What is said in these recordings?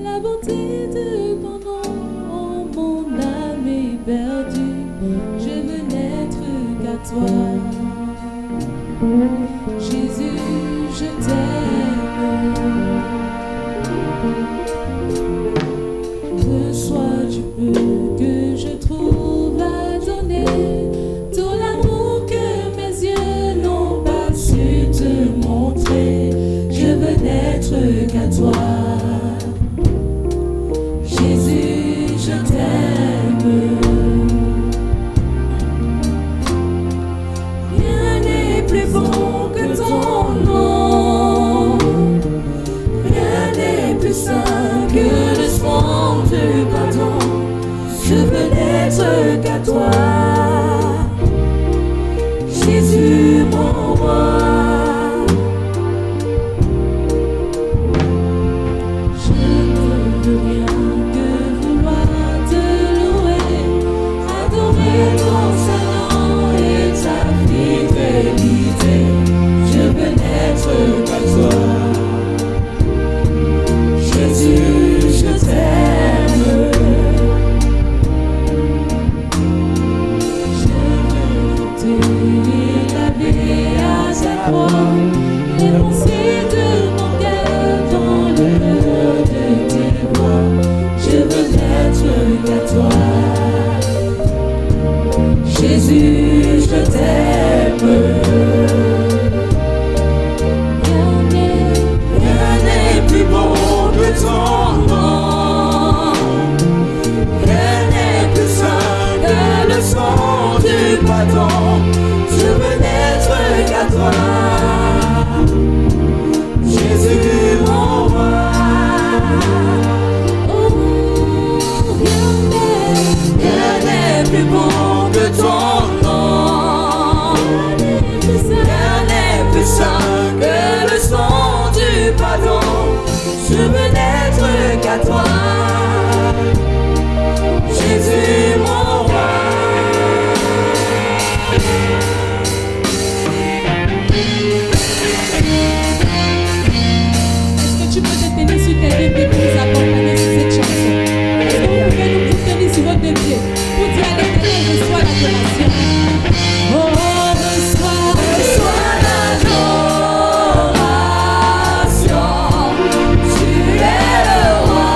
La bonté de ton nom, mon âme est perdue. Je veux n'être qu'à toi. Jésus, je t'aime. Reçois du peu que je trouve à donner, tout l'amour que mes yeux n'ont pas su te montrer. Je veux n'être qu'à toi. Jésus, je t'aime. Rien n'est plus bon que ton nom. Rien n'est plus saint que le sang du pardon. Je veux n'être qu'à toi. Jésus, mon roi. Jésus, je t'aime. Rien n'est plus bon que ton nom. Rien n'est plus saint que le sang du pardon. Je veux n'être qu'à toi. Jésus, mon roi. Rien n'est plus bon que ton nom. Rien n'est plus saint que le sang du pardon. Je veux n'être qu'à toi. Jésus, mon roi. Est-ce que tu peux te tenir sur tes deux pieds pour nous accompagner sur cette chanson? Est-ce que vous pouvez nous tenir sur votre deux pieds pour dire à l'Éternel, reçois l'adoration? Oh, reçois l'adoration. Tu es le roi.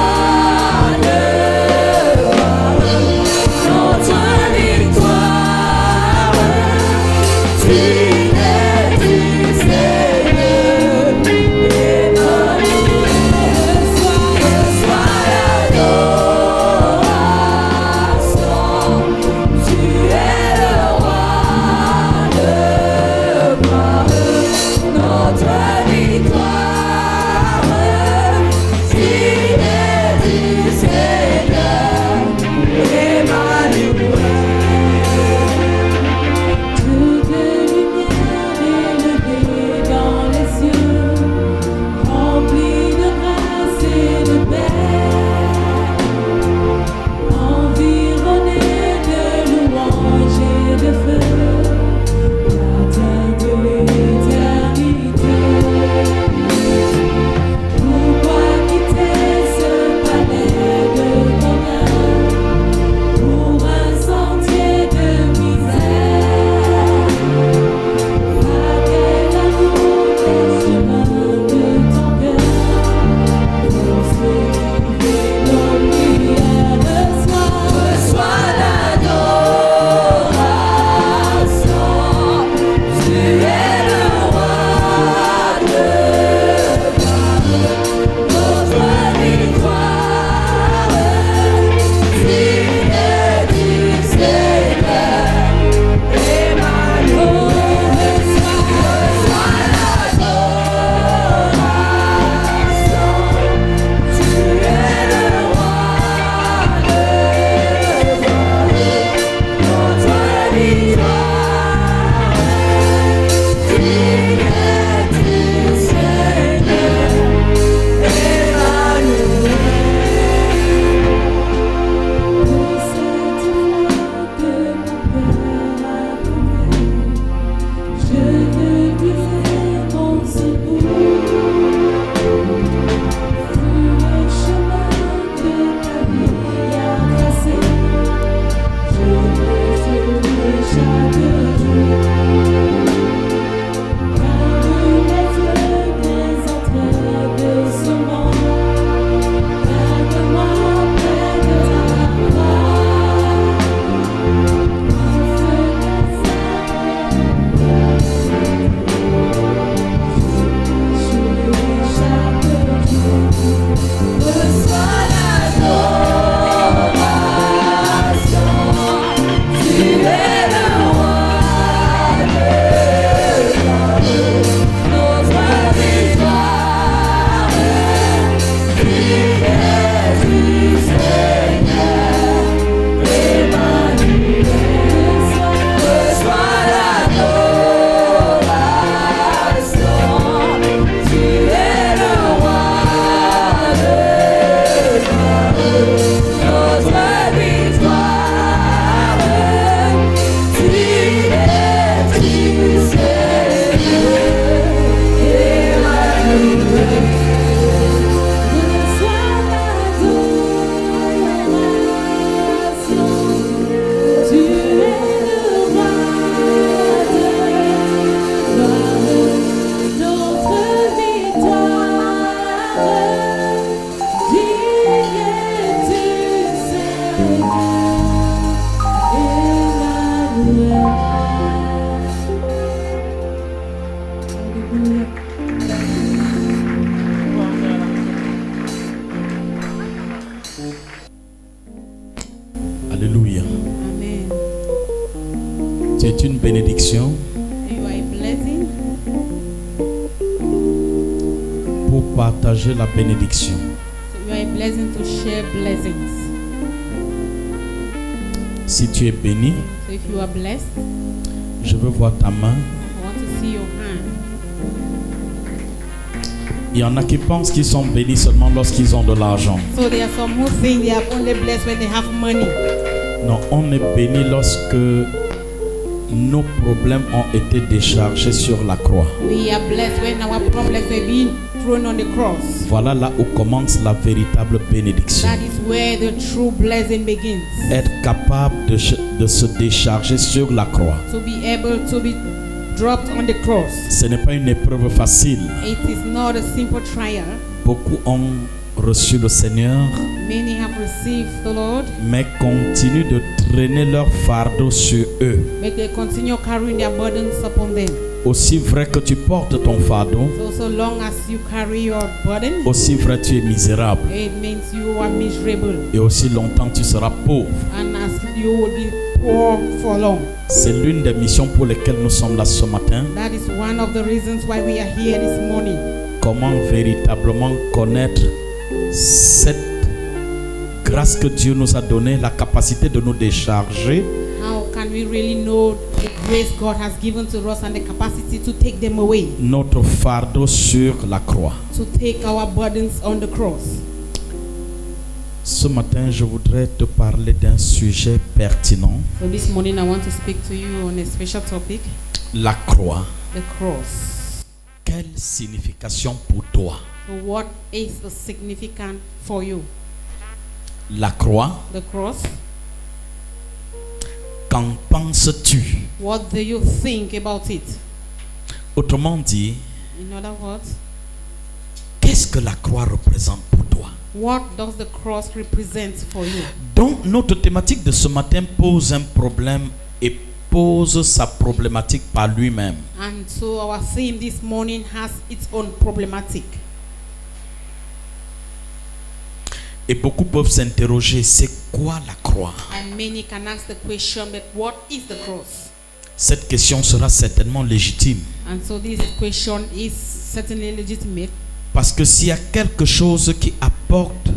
partager la bénédiction. So you are a blessing to share blessings. Si tu es béni, So if you are blessed, je veux voir ta main. I want to see your hand. Il y en a qui pensent qu'ils sont bénis seulement lorsqu'ils ont de l'argent. So there are some who think they are only blessed when they have money. Non, on est béni lorsque nos problèmes ont été déchargés sur la croix. We are blessed when our problems are being thrown on the cross. Voilà là où commence la véritable bénédiction. That is where the true blessing begins. Être capable de se décharger sur la croix. To be able to be dropped on the cross. Ce n'est pas une épreuve facile. It is not a simple trial. Beaucoup ont reçu le Seigneur, Many have received the Lord, mais continuent de traîner leur fardeau sur eux. but they continue carrying their burdens upon them. Aussi vrai que tu portes ton fardeau, So long as you carry your burden, aussi vrai tu es misérable. it means you are miserable. Et aussi longtemps tu seras pauvre. And as you will be poor for long. C'est l'une des missions pour lesquelles nous sommes là ce matin. That is one of the reasons why we are here this morning. Comment véritablement connaître cette grâce que Dieu nous a donnée, la capacité de nous décharger How can we really know the grace God has given to us and the capacity to take them away? notre fardeau sur la croix. To take our burdens on the cross. Ce matin, je voudrais te parler d'un sujet pertinent, So this morning I want to speak to you on a special topic, la croix. the cross. Quelle signification pour toi? So what is the significant for you? La croix, The cross. qu'en penses-tu? What do you think about it? Autrement dit, In other words, qu'est-ce que la croix représente pour toi? what does the cross represent for you? Donc, notre thématique de ce matin pose un problème et pose sa problématique par lui-même. And so our theme this morning has its own problematic. Et beaucoup peuvent s'interroger, c'est quoi la croix? And many can ask the question, but what is the cross? Cette question sera certainement légitime. And so this question is certainly legitimate. Parce que s'il y a quelque chose qui apporte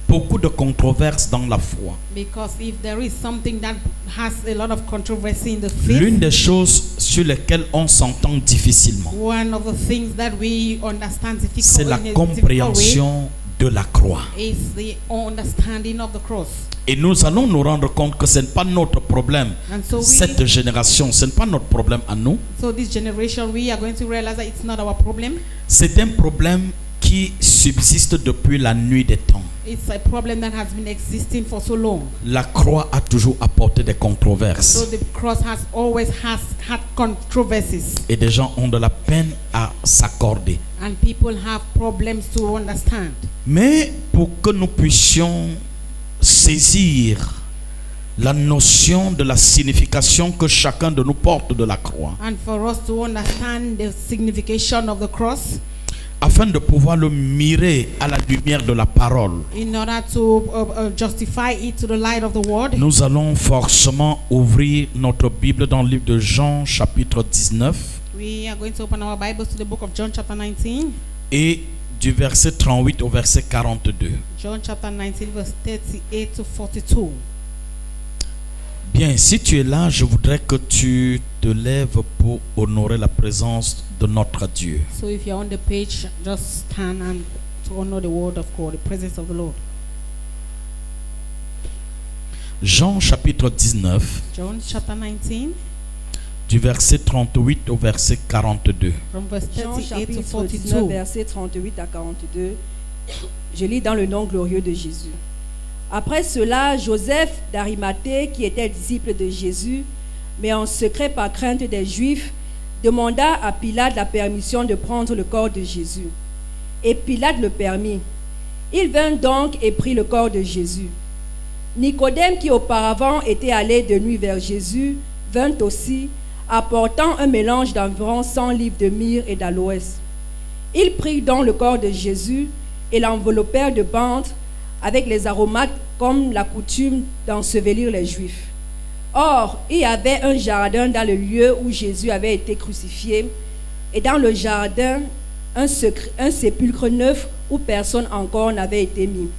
beaucoup de controverses dans la foi, Because if there is something that has a lot of controversy in the l'une faith, des choses sur lesquelles on s'entend difficilement, one of the things that we understand c'est la in a difficult way compréhension de la croix. is the understanding of the cross. Et nous allons nous rendre compte que ce n'est pas notre problème. And so Cette génération, ce n'est pas notre problème à nous. so this generation, we are going to realize that it's not our problem. C'est un problème qui subsiste depuis la nuit des temps. It's a problem that has been existing for so long. La croix a toujours apporté des So controverses. the cross has always had controversies, Et des gens ont de la peine à s'accorder. and people have problems to understand. Mais pour que nous puissions saisir la notion de la signification que chacun de nous porte de la croix, And for us to understand the signification of the cross, afin de pouvoir le mirer à la lumière de la parole, in order to justify it to the light of the word, nous allons forcément ouvrir notre Bible dans le livre de Jean chapitre 19 we are going to open our Bibles to the book of John chapter 19. et du verset 38 au verset 42. John chapter 19 verse 38 to 42. Bien, si tu es là, je voudrais que tu te lèves pour honorer la présence de notre Dieu. So if you're on the page, just stand and to honor the word of God, the presence of the Lord. Jean chapitre 19, John chapter 19 du verset 38 au verset 42. from verse Jean 38 to chapitre 42. 19, versets 38 à 42. Je lis dans le nom glorieux de Jésus. Après cela, Joseph d'Arimathée, qui était disciple de Jésus, mais en secret par crainte des Juifs, demanda à Pilate la permission de prendre le corps de Jésus. Et Pilate le permit. Il vint donc et prit le corps de Jésus. Nicodème, qui auparavant était allé de nuit vers Jésus, vint aussi, apportant un mélange d'environ 100 livres de myrrhe et d'aloès. Ils prirent donc le corps de Jésus et l'enveloppèrent de bandes avec les aromates, comme la coutume d'ensevelir les Juifs. Or, il y avait un jardin dans le lieu où Jésus avait été crucifié, et dans le jardin, un sépulcre neuf où personne encore n'avait été mis.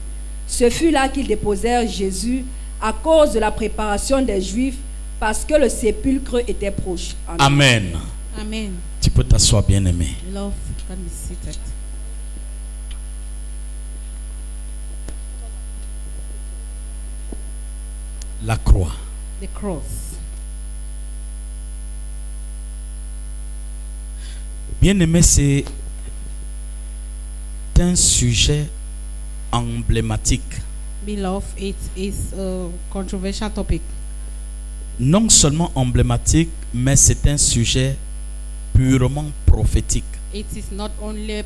Ce fut là qu'ils déposèrent Jésus à cause de la préparation des Juifs, parce que le sépulcre était proche. Amen. Amen. Tu peux t'asseoir, bien-aimé. Love can be seated. La croix. The cross. Bien-aimé, c'est un sujet emblématique. Beloved, it is a controversial topic. Non seulement emblématique, mais c'est un sujet purement prophétique. It is not only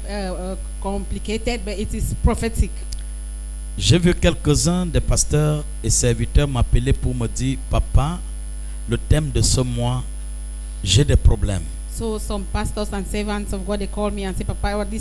complicated, but it is prophetic. J'ai vu quelques-uns des pasteurs et serviteurs m'appeler pour me dire, papa, le thème de ce mois, j'ai des problèmes. So some pastors and servants of God, they call me and say, Papa, what the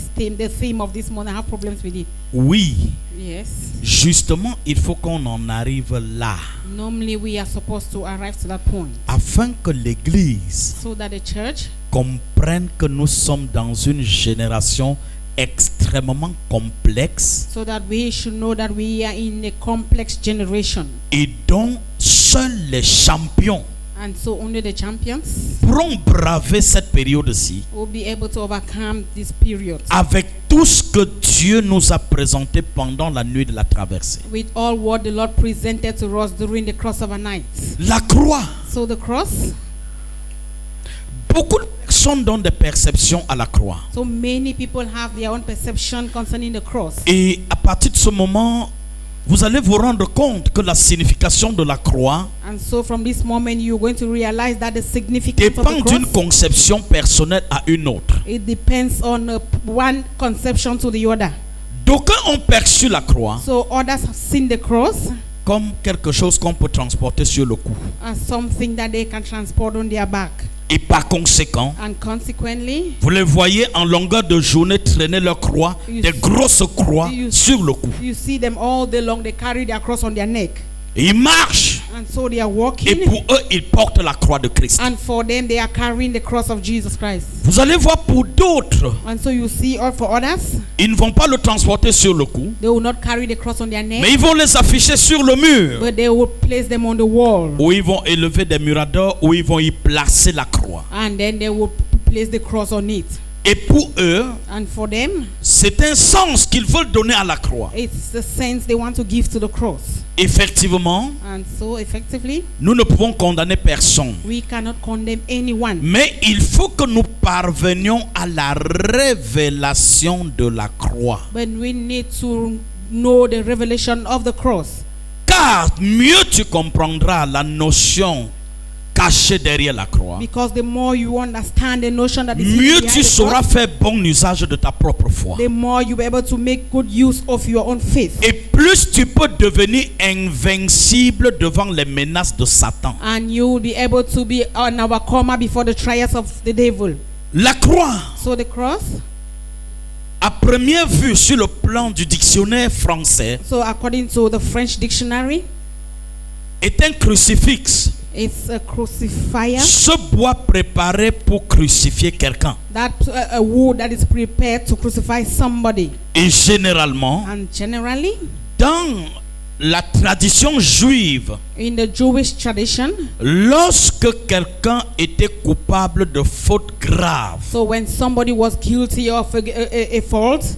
theme of this month, I have problems with it. Oui, Yes. justement, il faut qu'on en arrive là, Normally we are supposed to arrive to that point afin que l'Église so that the church comprenne que nous sommes dans une génération extrêmement complexe so that we should know that we are in a complex generation. et dont seuls les champions And so only the champions pourront braver cette période-ci will be able to overcome this period avec tout ce que Dieu nous a présenté pendant la nuit de la traversée. with all what the Lord presented to us during the cross of a night. La croix. So the cross, Beaucoup de personnes donnent des perceptions à la croix. so many people have their own perception concerning the cross. Et à partir de ce moment, vous allez vous rendre compte que la signification de la croix And so from this moment you're going to realize that the significance dépend of the d'une cross, conception personnelle à une autre. it depends on one conception to the other. D'aucuns ont perçu la croix So others have seen the cross comme quelque chose qu'on peut transporter sur le cou. as something that they can transport on their back. Et par conséquent, And consequently, vous les voyez en longueur de journée traîner leur croix, des grosses croix sur le cou. you see them all day long, they carry their cross on their neck. Et ils marchent. And so they are Et walking. pour eux, ils portent la croix de Christ. And for them, they are carrying the cross of Jesus Christ. Vous allez voir pour d'autres, And so you see, or for others, ils ne vont pas le transporter sur le cou, they will not carry the cross on their mais neck, ils vont les afficher sur le mur. but they will place them on the wall. Où ils vont élever des miradors, où ils vont y placer la croix. And then they will place the cross on it. Et pour eux, And for them, c'est un sens qu'ils veulent donner à la croix. it's the sense they want to give to the cross. Effectivement, And so effectively, nous ne pouvons condamner personne. we cannot condemn anyone. Mais il faut que nous parvenions à la révélation de la croix. But we need to know the revelation of the cross. Car mieux tu comprendras la notion cachée derrière la croix, Because the more you understand the notion that is mieux behind tu the sauras cross, faire bon usage de ta propre foi. the more you be able to make good use of your own faith. Et plus tu peux devenir invincible devant les menaces de Satan. And you will be able to be an overcomer before the trials of the devil. La croix, So the cross, à première vue sur le plan du dictionnaire français, so according to the French dictionary, est un crucifix. it's a crucifier. Ce bois préparé pour crucifier quelqu'un. That a wood that is prepared to crucify somebody. Et généralement, And generally, dans la tradition juive, in the Jewish tradition, lorsque quelqu'un était coupable de faute grave, so when somebody was guilty of a fault,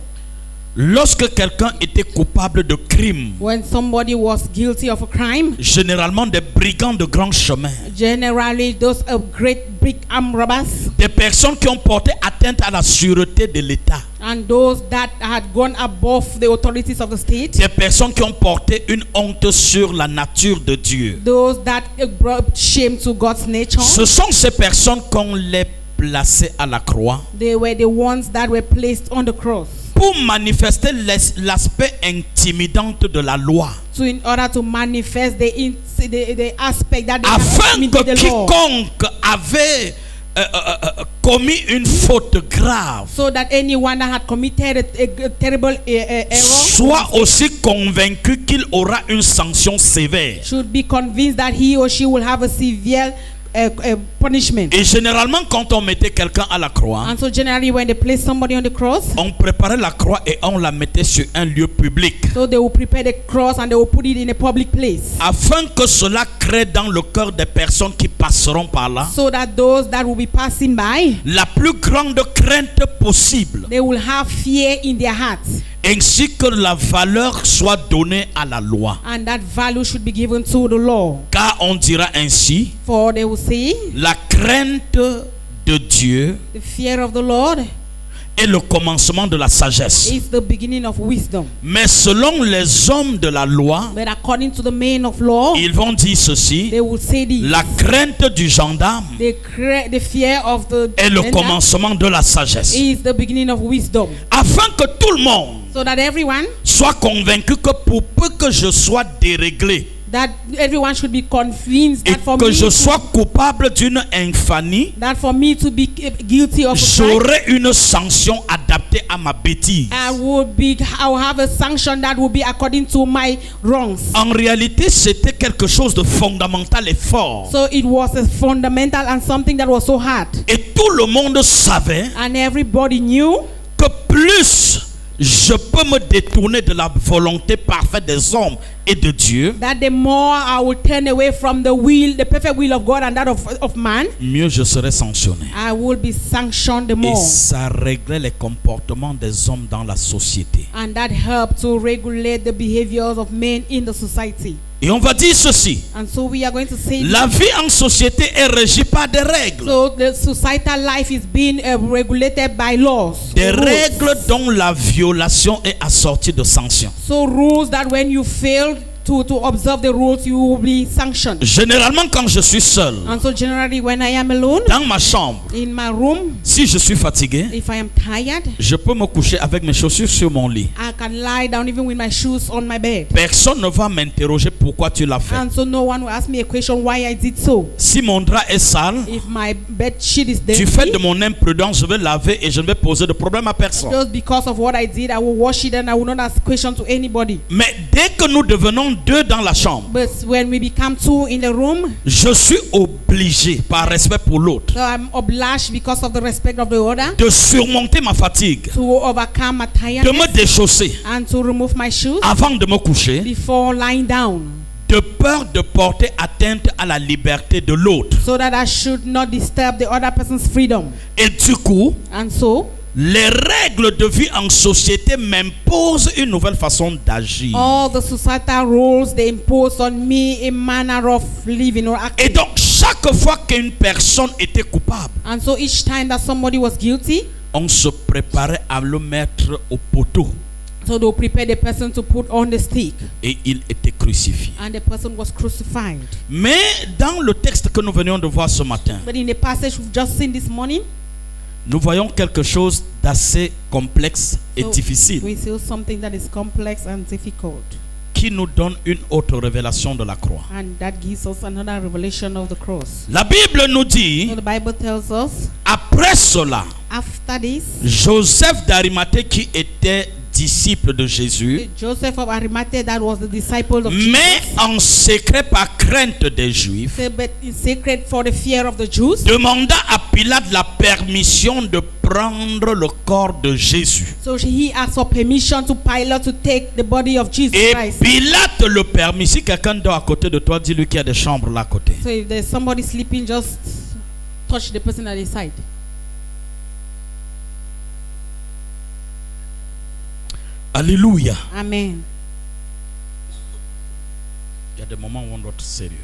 lorsque quelqu'un était coupable de crime, when somebody was guilty of a crime, généralement des brigands de grand chemin, generally those great big armed robbers des personnes qui ont porté atteinte à la sûreté de l'État, and those that had gone above the authorities of the state, des personnes qui ont porté une honte sur la nature de Dieu. those that brought shame to God's nature, Ce sont ces personnes qu'on les plaçait à la croix they were the ones that were placed on the cross pour manifester l'aspect intimidant de la loi, in order to manifest the aspect that they afin have que the law, quiconque avait commis une faute grave so that anyone that had committed a terrible error soit aussi convaincu qu'il aura une sanction sévère. should be convinced that he or she will have a severe punishment. Et généralement, quand on mettait quelqu'un à la croix, And so generally when they place somebody on the cross, on préparait la croix et on la mettait sur un lieu public. so they will prepare the cross and they will put it in a public place, Afin que cela crée dans le cœur des personnes qui passeront par là so that those that will be passing by, la plus grande crainte possible, they will have fear in their hearts, ainsi que la valeur soit donnée à la loi. and that value should be given to the law. Car on dira ainsi, For they will say, la crainte de Dieu the fear of the Lord est le commencement de la sagesse. is the beginning of wisdom. Mais selon les hommes de la loi, But according to the men of law, ils vont dire ceci, they will say this. la crainte du gendarme The fear of the est le defender commencement de la sagesse. is the beginning of wisdom. Afin que tout le monde So that everyone soit convaincu que pour peu que je sois déréglé should be convinced et that for que me je to, sois coupable d'une infamie, that for me to be guilty of a crime, j'aurai une sanction adaptée à ma bêtise. I will have a sanction that will be according to my wrongs. En réalité, c'était quelque chose de fondamental et fort. So it was a fundamental and something that was so hard. Et tout le monde savait And everybody knew que plus je peux me détourner de la volonté parfaite des hommes et de Dieu, that the more I will turn away from the perfect will of God and that of man, mieux je serai sanctionné. I will be sanctioned the Et more. ça réglait les comportements des hommes dans la société. And that helped to regulate the behaviors of men in the society. Et on va dire ceci, And so we are going to say la vie en société est régie par des règles. so the societal life is being regulated by laws. Des rules. règles dont la violation est assortie de sanctions. So rules that when you fail to observe the rules, you will be sanctioned. Généralement, quand je suis seul, And so generally when I am alone dans ma chambre, in my room, si je suis fatigué, if I am tired, je peux me coucher avec mes chaussures sur mon lit. I can lie down even with my shoes on my bed. Personne ne va m'interroger pourquoi tu l'as fait. And so no one will ask me a question why I did so. Si mon drap est sale, If my bed sheet is du fait dirty, de mon imprudence, je vais laver et je ne vais poser de problème à personne. just because of what I did, I will wash it and I will not ask question to anybody. Mais dès que nous devenons deux dans la chambre, But when we become two in the room, je suis obligé, par respect pour l'autre, so I'm obliged because of the respect of the other de surmonter ma fatigue, to overcome my de me tiredness déchausser and to remove my shoes avant de me coucher, before lying down, de peur de porter atteinte à la liberté de l'autre. so that I should not disturb the other person's freedom. Et du coup, And so les règles de vie en société m'imposent une nouvelle façon d'agir. all the societal rules, they impose on me a manner of living or Et acting. donc, chaque fois qu'une personne était coupable, And so each time that somebody was guilty, on se préparait à le mettre au poteau so they'll prepare the person to put on the stick, et il était crucifié. and the person was crucified. Mais dans le texte que nous venions de voir ce matin, But in the passage we've just seen this morning, nous voyons quelque chose d'assez complexe et so difficile we see something that is complex and difficult, qui nous donne une autre révélation de la croix. and that gives us another revelation of the cross. La Bible nous dit, So the Bible tells us, après cela, after this, Joseph d'Arimathée qui était disciple de Jésus, Joseph of Arimathea, that was the disciple of mais Jesus, en secret par crainte des Juifs, but in secret for the fear of the Jews, demanda à Pilate la permission de prendre le corps de Jésus. so he asked for permission to Pilate to take the body of Jesus Et Christ. Pilate le permit. Si quelqu'un dort à côté de toi, dis-lui qu'il y a des chambres là à côté. So if there's somebody sleeping, just touch the person at his side. Alléluia. Amen. Il y a des moments où on doit être sérieux.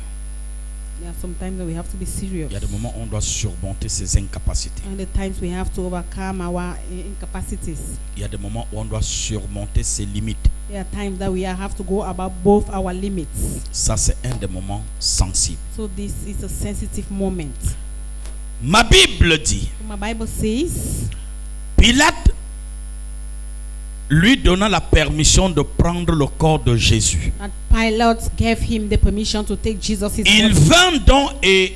There are some times that we have to be serious, Il y a des moments où on doit surmonter ses incapacités. and the times we have to overcome our incapacities. Il y a des moments où on doit surmonter ses limites. There are times that we have to go about both our limits. Ça, c'est un des moments sensibles. So this is a sensitive moment. Ma Bible dit, My Bible says, Pilate lui donna la permission de prendre le corps de Jésus. that Pilate gave him the permission to take Jesus' Il body. vint donc et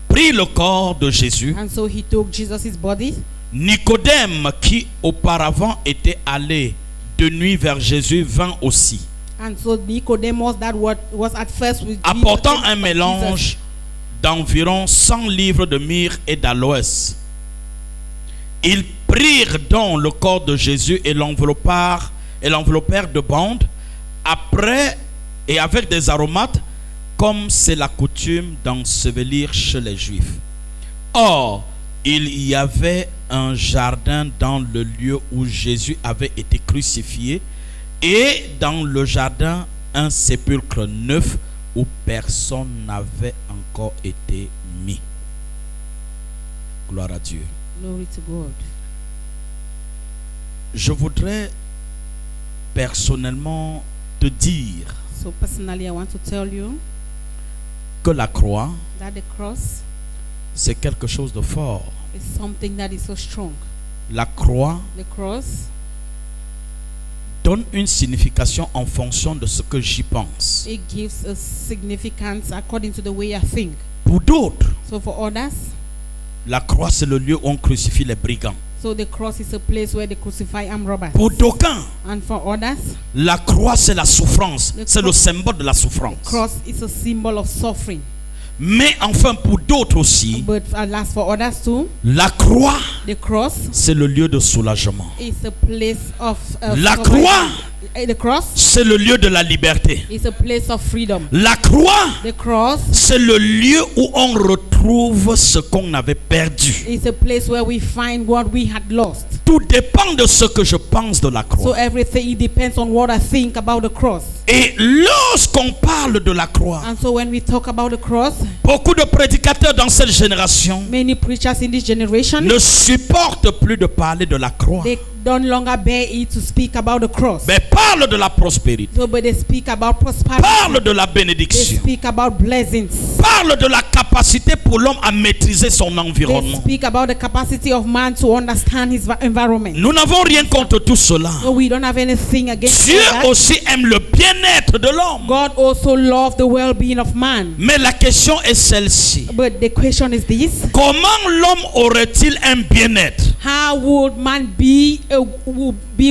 prit le corps de Jésus. And so he took Jesus' body. Nicodème, qui auparavant était allé de nuit vers Jésus, vint aussi, And so Nicodemus, that was at first with apportant Jesus, un mélange d'environ 100 livres de myrrhe et d'aloès. Ils prirent donc le corps de Jésus et l'enveloppèrent de bandes, après et avec des aromates, comme c'est la coutume d'ensevelir chez les Juifs. Or, il y avait un jardin dans le lieu où Jésus avait été crucifié, et dans le jardin un sépulcre neuf où personne n'avait encore été mis. Gloire à Dieu. Glory to God. Je voudrais personnellement te dire So personally, I want to tell you que la croix, that the cross c'est quelque chose de fort. is something that is so strong. La croix The cross, donne une signification en fonction de ce que j'y pense. it gives a significance according to the way I think. Pour d'autres, So for others, la croix c'est le lieu où on crucifie les brigands. so the cross is a place where they crucify armed robbers. Pour d'aucuns, And for others, la croix c'est la souffrance, Le c'est le symbole de la souffrance. cross is a symbol of suffering. Mais enfin pour d'autres aussi, But alas, for others too, la croix the cross c'est le lieu de soulagement. is a place of La suffering. croix The cross c'est le lieu de la liberté. is a place of freedom. La croix The cross c'est le lieu où on retrouve ce qu'on avait perdu. is a place where we find what we had lost. Tout dépend de ce que je pense de la So croix. everything, it depends on what I think about the cross. Et lorsqu'on parle de la croix, And so when we talk about the cross, beaucoup de prédicateurs dans cette génération many preachers in this generation, ne supportent plus de parler de la croix, they don't longer bear it to speak about the cross. mais parlent de la prospérité, So but they speak about prosperity. parlent de la They bénédiction, speak about blessings. parlent de la capacité pour l'homme à maîtriser son They environnement. speak about the capacity of man to understand his environment. Nous n'avons rien contre tout cela. So we don't have anything against Dieu that. aussi aime le bien-être de l'homme. God also loves the well-being of man. Mais la question est celle-ci. But the question is this: Comment l'homme aurait-il un bien-être how would man be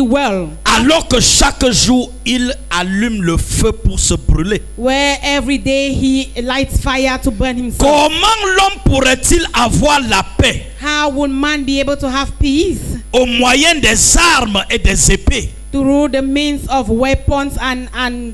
well, alors que chaque jour il allume le feu pour se brûler? where every day he lights fire to burn himself? Comment l'homme pourrait-il avoir la paix How would man be able to have peace au moyen des armes et des épées? through the means of weapons and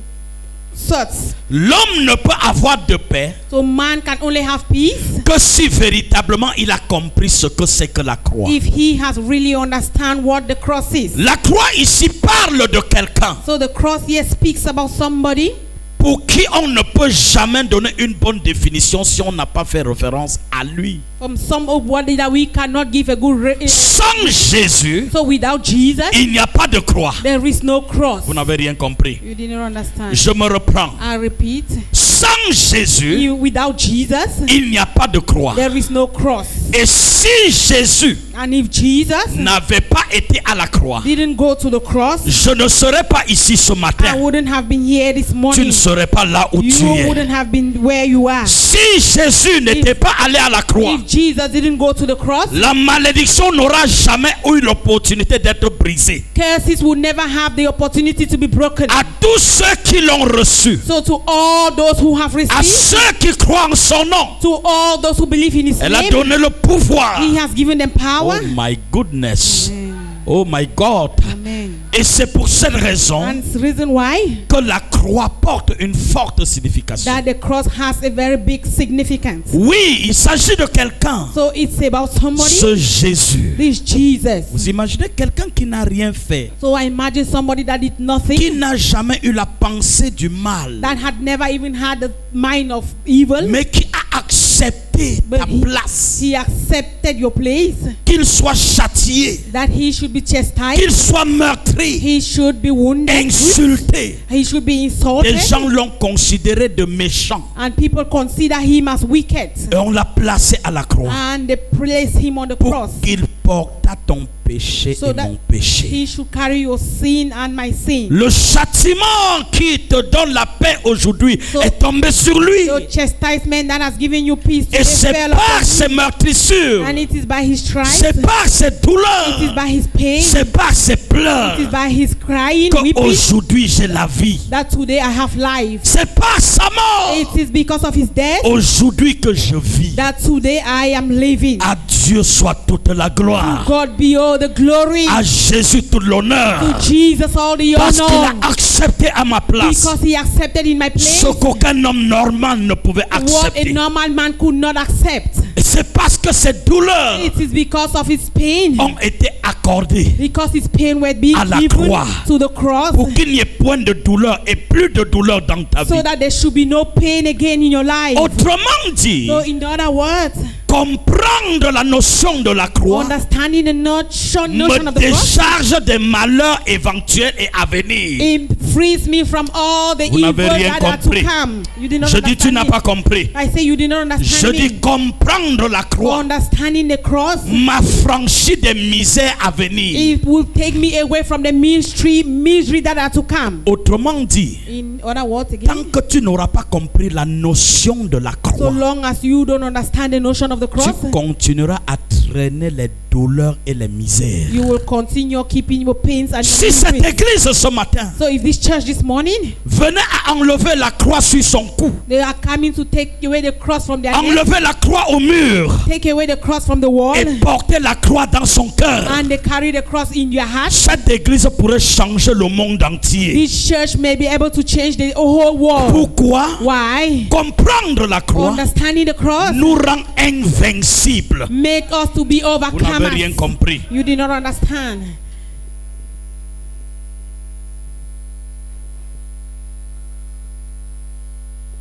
swords? L'homme ne peut avoir de paix So man can only have peace que si véritablement il a compris ce que c'est que la croix. if he has really understand what the cross is. La croix ici parle de quelqu'un So the cross here speaks about somebody pour qui on ne peut jamais donner une bonne définition si on n'a pas fait référence à lui. from somebody that we cannot give a good Sans Jésus, so without Jesus il n'y a pas de croix. there is no cross. Vous n'avez rien compris. You didn't understand. Je me reprends. I repeat, Sans Jésus, without Jesus il n'y a pas de croix. there is no cross. Et si Jésus And if Jesus n'avait pas été à la croix, didn't go to the cross, je ne serais pas ici ce I matin. wouldn't have been here this Tu morning. ne serais pas là où tu You es. wouldn't have been where you are. Si Jésus n'était pas allé à la croix, If Jesus didn't go to the cross, la malédiction n'aura jamais eu l'opportunité d'être brisée. curses would never have the opportunity to be broken. À tous ceux qui l'ont reçu, So to all those who have à received, ceux qui croient en son nom, to all those who believe in His elle a name, donné le pouvoir. He has given them power. Oh my goodness. Amen. Oh my God. Amen. Et c'est pour cette raison And it's the reason why que la croix porte une forte signification. that the cross has a very big significance. Oui, il s'agit de quelqu'un. So it's about somebody, Ce Jésus. this Jesus. Vous imaginez quelqu'un qui n'a rien fait, So I imagine somebody that did qui nothing, n'a jamais eu la pensée du mal, that had never even had the mind of evil, mais qui a accepté ta but place, he accepted your place, qu'il soit châtié, that he should be chastised, qu'il soit meurtri, he should be wounded, insulté. he should be Les insulted, gens l'ont considéré de méchant and people consider him as wicked, et on l'a placé à la croix and they place him on the pour cross qu'il porta ton péché. péché So et that mon péché. he should carry your sin and my sin. Le châtiment qui te donne la paix aujourd'hui So- est tombé sur lui. The chastisement that has given you peace Et today c'est fell par upon ses him. meurtrissures, And it is by his stripes, c'est par ses it is douleurs, by his pain, c'est par ses pleurs it is by his crying, weeping, qu'aujourd'hui j'ai la vie. that today I have life. C'est par sa mort It is because of his death aujourd'hui que je vis. that today I am living. À Dieu soit toute la gloire. God be all the glory. À Jésus tout l'honneur. To Jesus all the Parce qu'il honor. a accepté à ma place Because he accepted in my place ce qu'aucun homme normal ne pouvait what a accepter. normal man could not accept. Et c'est parce que ces douleurs It is because of his pain. ont été accordées Because his pain were being à la given croix. to the cross. pour qu'il n'y ait point de douleur et plus de douleur dans ta vie. So that there should be no pain again in your life. Autrement dit, So in other words, comprendre la notion de la croix understanding the notion of me the cross, décharge des malheurs éventuels et à venir. it frees me from all the Vous evil n'avez rien that are to compris. come. You did not Je dis, tu understand n'as me. pas compris. I say you did not Je understand dis, me. comprendre la croix Understanding the cross, m'a franchi des misères à venir. it will take me away from the misery that are to come. Autrement dit, In other words, tant again, que tu n'auras pas compris la notion de la so croix, long as you don't understand the notion of the cross, tu continueras à traîner les douleurs et les misères. you will continue keeping your pains and your Si cette miseries. église ce matin So if this church this morning, venait à enlever la croix sur son cou, they are coming to take away the cross from their neck, enlever la croix au mur take away the cross from the wall, et porter la croix dans son cœur, and they carry the cross in your heart, cette église pourrait changer le monde entier. this church may be able to change the whole world. Pourquoi? Why? Comprendre la croix Understanding the cross nous rend invincibles. make us to be Vous n'avez overcomers. rien compris. You did not understand.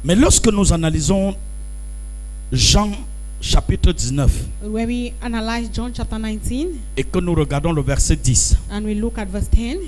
Mais lorsque nous analysons Jean chapitre 19 When we analyze John chapter 19 et que nous regardons le verset 10 and we look at verse 10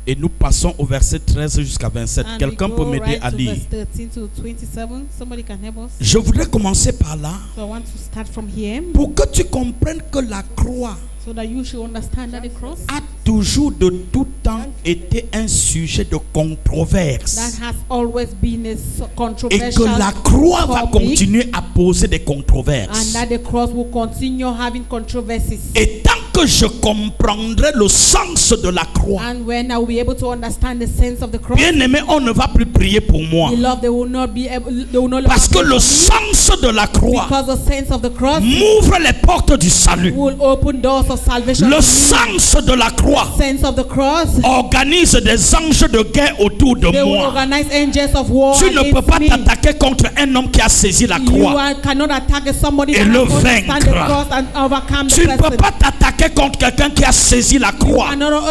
et nous passons au verset 13 jusqu'à 27, and quelqu'un we peut go m'aider right à to lire. verse 13 to 27, somebody can help us. Je voudrais commencer par là So I want to start from here pour que tu comprennes que la croix so that you should understand that the cross a toujours de tout temps été un sujet de controverse that has always been a et controversial que la croix va topic, continuer à poser des and controverses. that the cross will continue having controversies. Et tant que je comprendrai le sens de la croix, And when I will be able to understand the sense of the cross, bien aimé, on ne va plus prier pour moi. beloved, they will not be able, they will not Parce que pray le for me, sens de la croix because the sense of the cross m'ouvre les portes du salut. will open doors of salvation. Le to me. sens de la croix Sense of the cross, organise des anges de guerre autour de they will moi. organize angels of war Tu ne peux against pas me. t'attaquer contre un homme qui a saisi la You croix. cannot attack somebody Et that le understands the vaincre. cross and overcome Tu the ne peux person. pas t'attaquer contre quelqu'un qui a saisi la You croix. cannot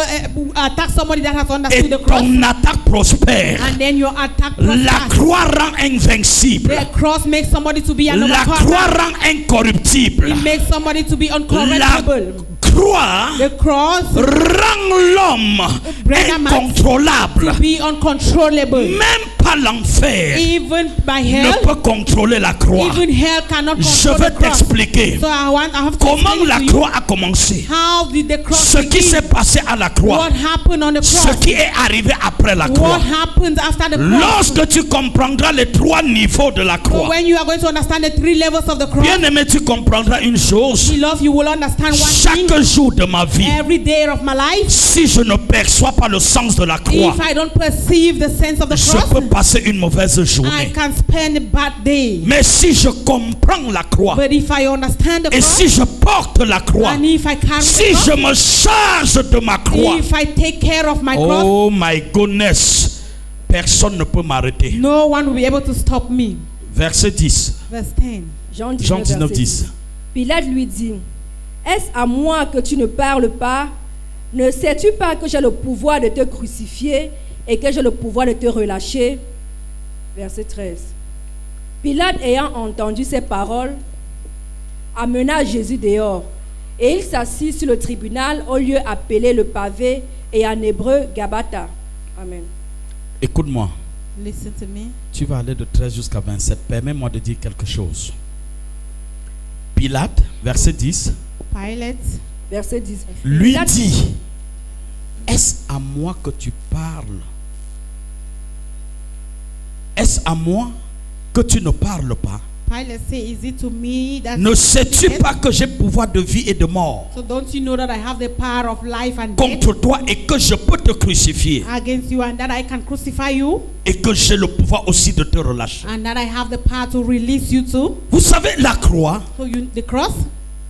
attack somebody that has Et understood the cross, ton attaque prospère. and then your attack La prospers. croix rend invincible. The cross makes somebody to be an La croix overcomer. rend incorruptible. It makes somebody to be La uncorruptible. croix The cross rend l'homme Brother Max, incontrôlable. be uncontrollable. Même pas l'enfer Even by ne hell, peut contrôler la croix. even hell cannot Je control vais the cross. t'expliquer So I have to comment explain la to you croix a commencé. how did the cross Ce qui s'est begin? passé à la croix. What happened on the Ce cross? qui est arrivé après la croix. What happens after the cross? Lorsque tu comprendras les trois niveaux de la So croix, when you are going to understand the three levels of the cross, bien aimé, tu comprendras une chose. beloved, you will understand one thing. Chaque jour de ma vie, Every day of my life, si je ne perçois pas le sens de la croix, if I don't perceive the sense of the je cross, peux passer une mauvaise I journée. can spend a bad day. Mais si je comprends la croix, But if I understand the et cross, si je porte la croix, and if I carry si the je cross, me charge de ma croix, if I take care of my cross, oh my goodness, personne ne peut m'arrêter. no one will be able to stop me. Verset 10. Verse 10. Jean 19, Jean 19, verset 10. Pilate lui dit, est-ce à moi que tu ne parles pas? Ne sais-tu pas que j'ai le pouvoir de te crucifier et que j'ai le pouvoir de te relâcher? Verset 13. Pilate, ayant entendu ces paroles, amena Jésus dehors, et il s'assit sur le tribunal au lieu appelé le pavé, et en hébreu Gabata. Amen. Écoute-moi, Listen to me. tu vas aller de 13 jusqu'à 27. Permets-moi de dire quelque chose. Pilate, verset 10, Pilate, verset 10. lui Pilate- dit, est-ce à moi que tu parles? Est-ce à moi que tu ne parles pas? Pilate said, is it to me that Ne sais-tu Yes. pas que j'ai pouvoir de vie et de mort So don't you know that I have the power of life and death contre toi et que je peux te crucifier against you, and that I can crucify you, et que j'ai le pouvoir aussi de te relâcher? and that I have the power to release you too? Vous savez, la croix So the cross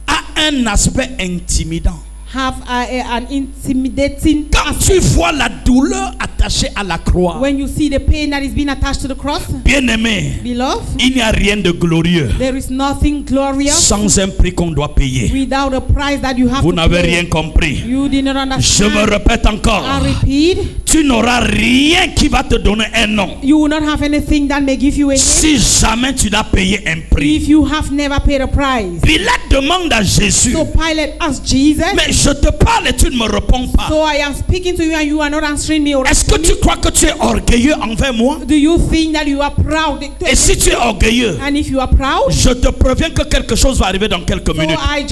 a un aspect intimidant. have an intimidating Quand tu vois la douleur attachée à la croix, when you see the pain that is being attached to the cross, bien-aimé, beloved, il n'y a rien de glorieux there is nothing glorious sans un prix qu'on doit payer. without a price that you have Vous to n'avez pay. rien compris. You did not Je understand. me répète encore, I repeat, tu n'auras rien qui va te donner un nom you will not have anything that may give you a name si jamais tu n'as payé un if prix. you have never paid a price. Pilate demande à Jésus, So Pilate asked Jesus, mais je te parle et tu ne me réponds pas. so I am speaking to you and you are not answering me. Or Est-ce que tu crois que tu es orgueilleux envers moi? do you think that you are proud? Et si tu es orgueilleux, And if you are proud, je te préviens que quelque chose va arriver dans quelques so minutes. I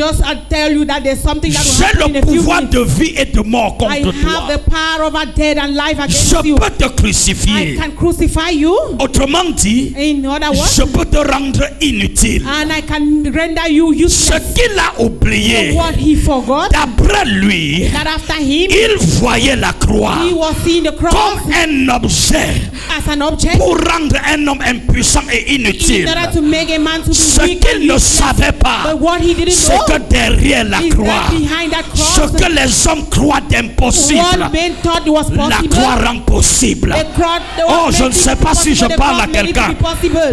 tell you that there's something that will J'ai happen in le a few pouvoir minutes. de vie et de mort I contre have the toi. power over death and life against Je you. peux te I crucifier. can crucify you. Autrement dit, In other words, je peux te rendre inutile. and I can render you Ce useless. qu'il a oublié, What he forgot, d'après lui, that after him, il voyait la croix he was seeing the cross comme un objet as an object pour rendre un homme impuissant et in inutile. order to make a man to be Ce weak and qu'il ne useless. savait pas, But what he didn't c'est que know derrière la is croix, that behind that ce cross, que les hommes croient d'impossible, what men thought was la possible, croix rend possible. the cross, Oh, je ne sais pas si je parle à quelqu'un.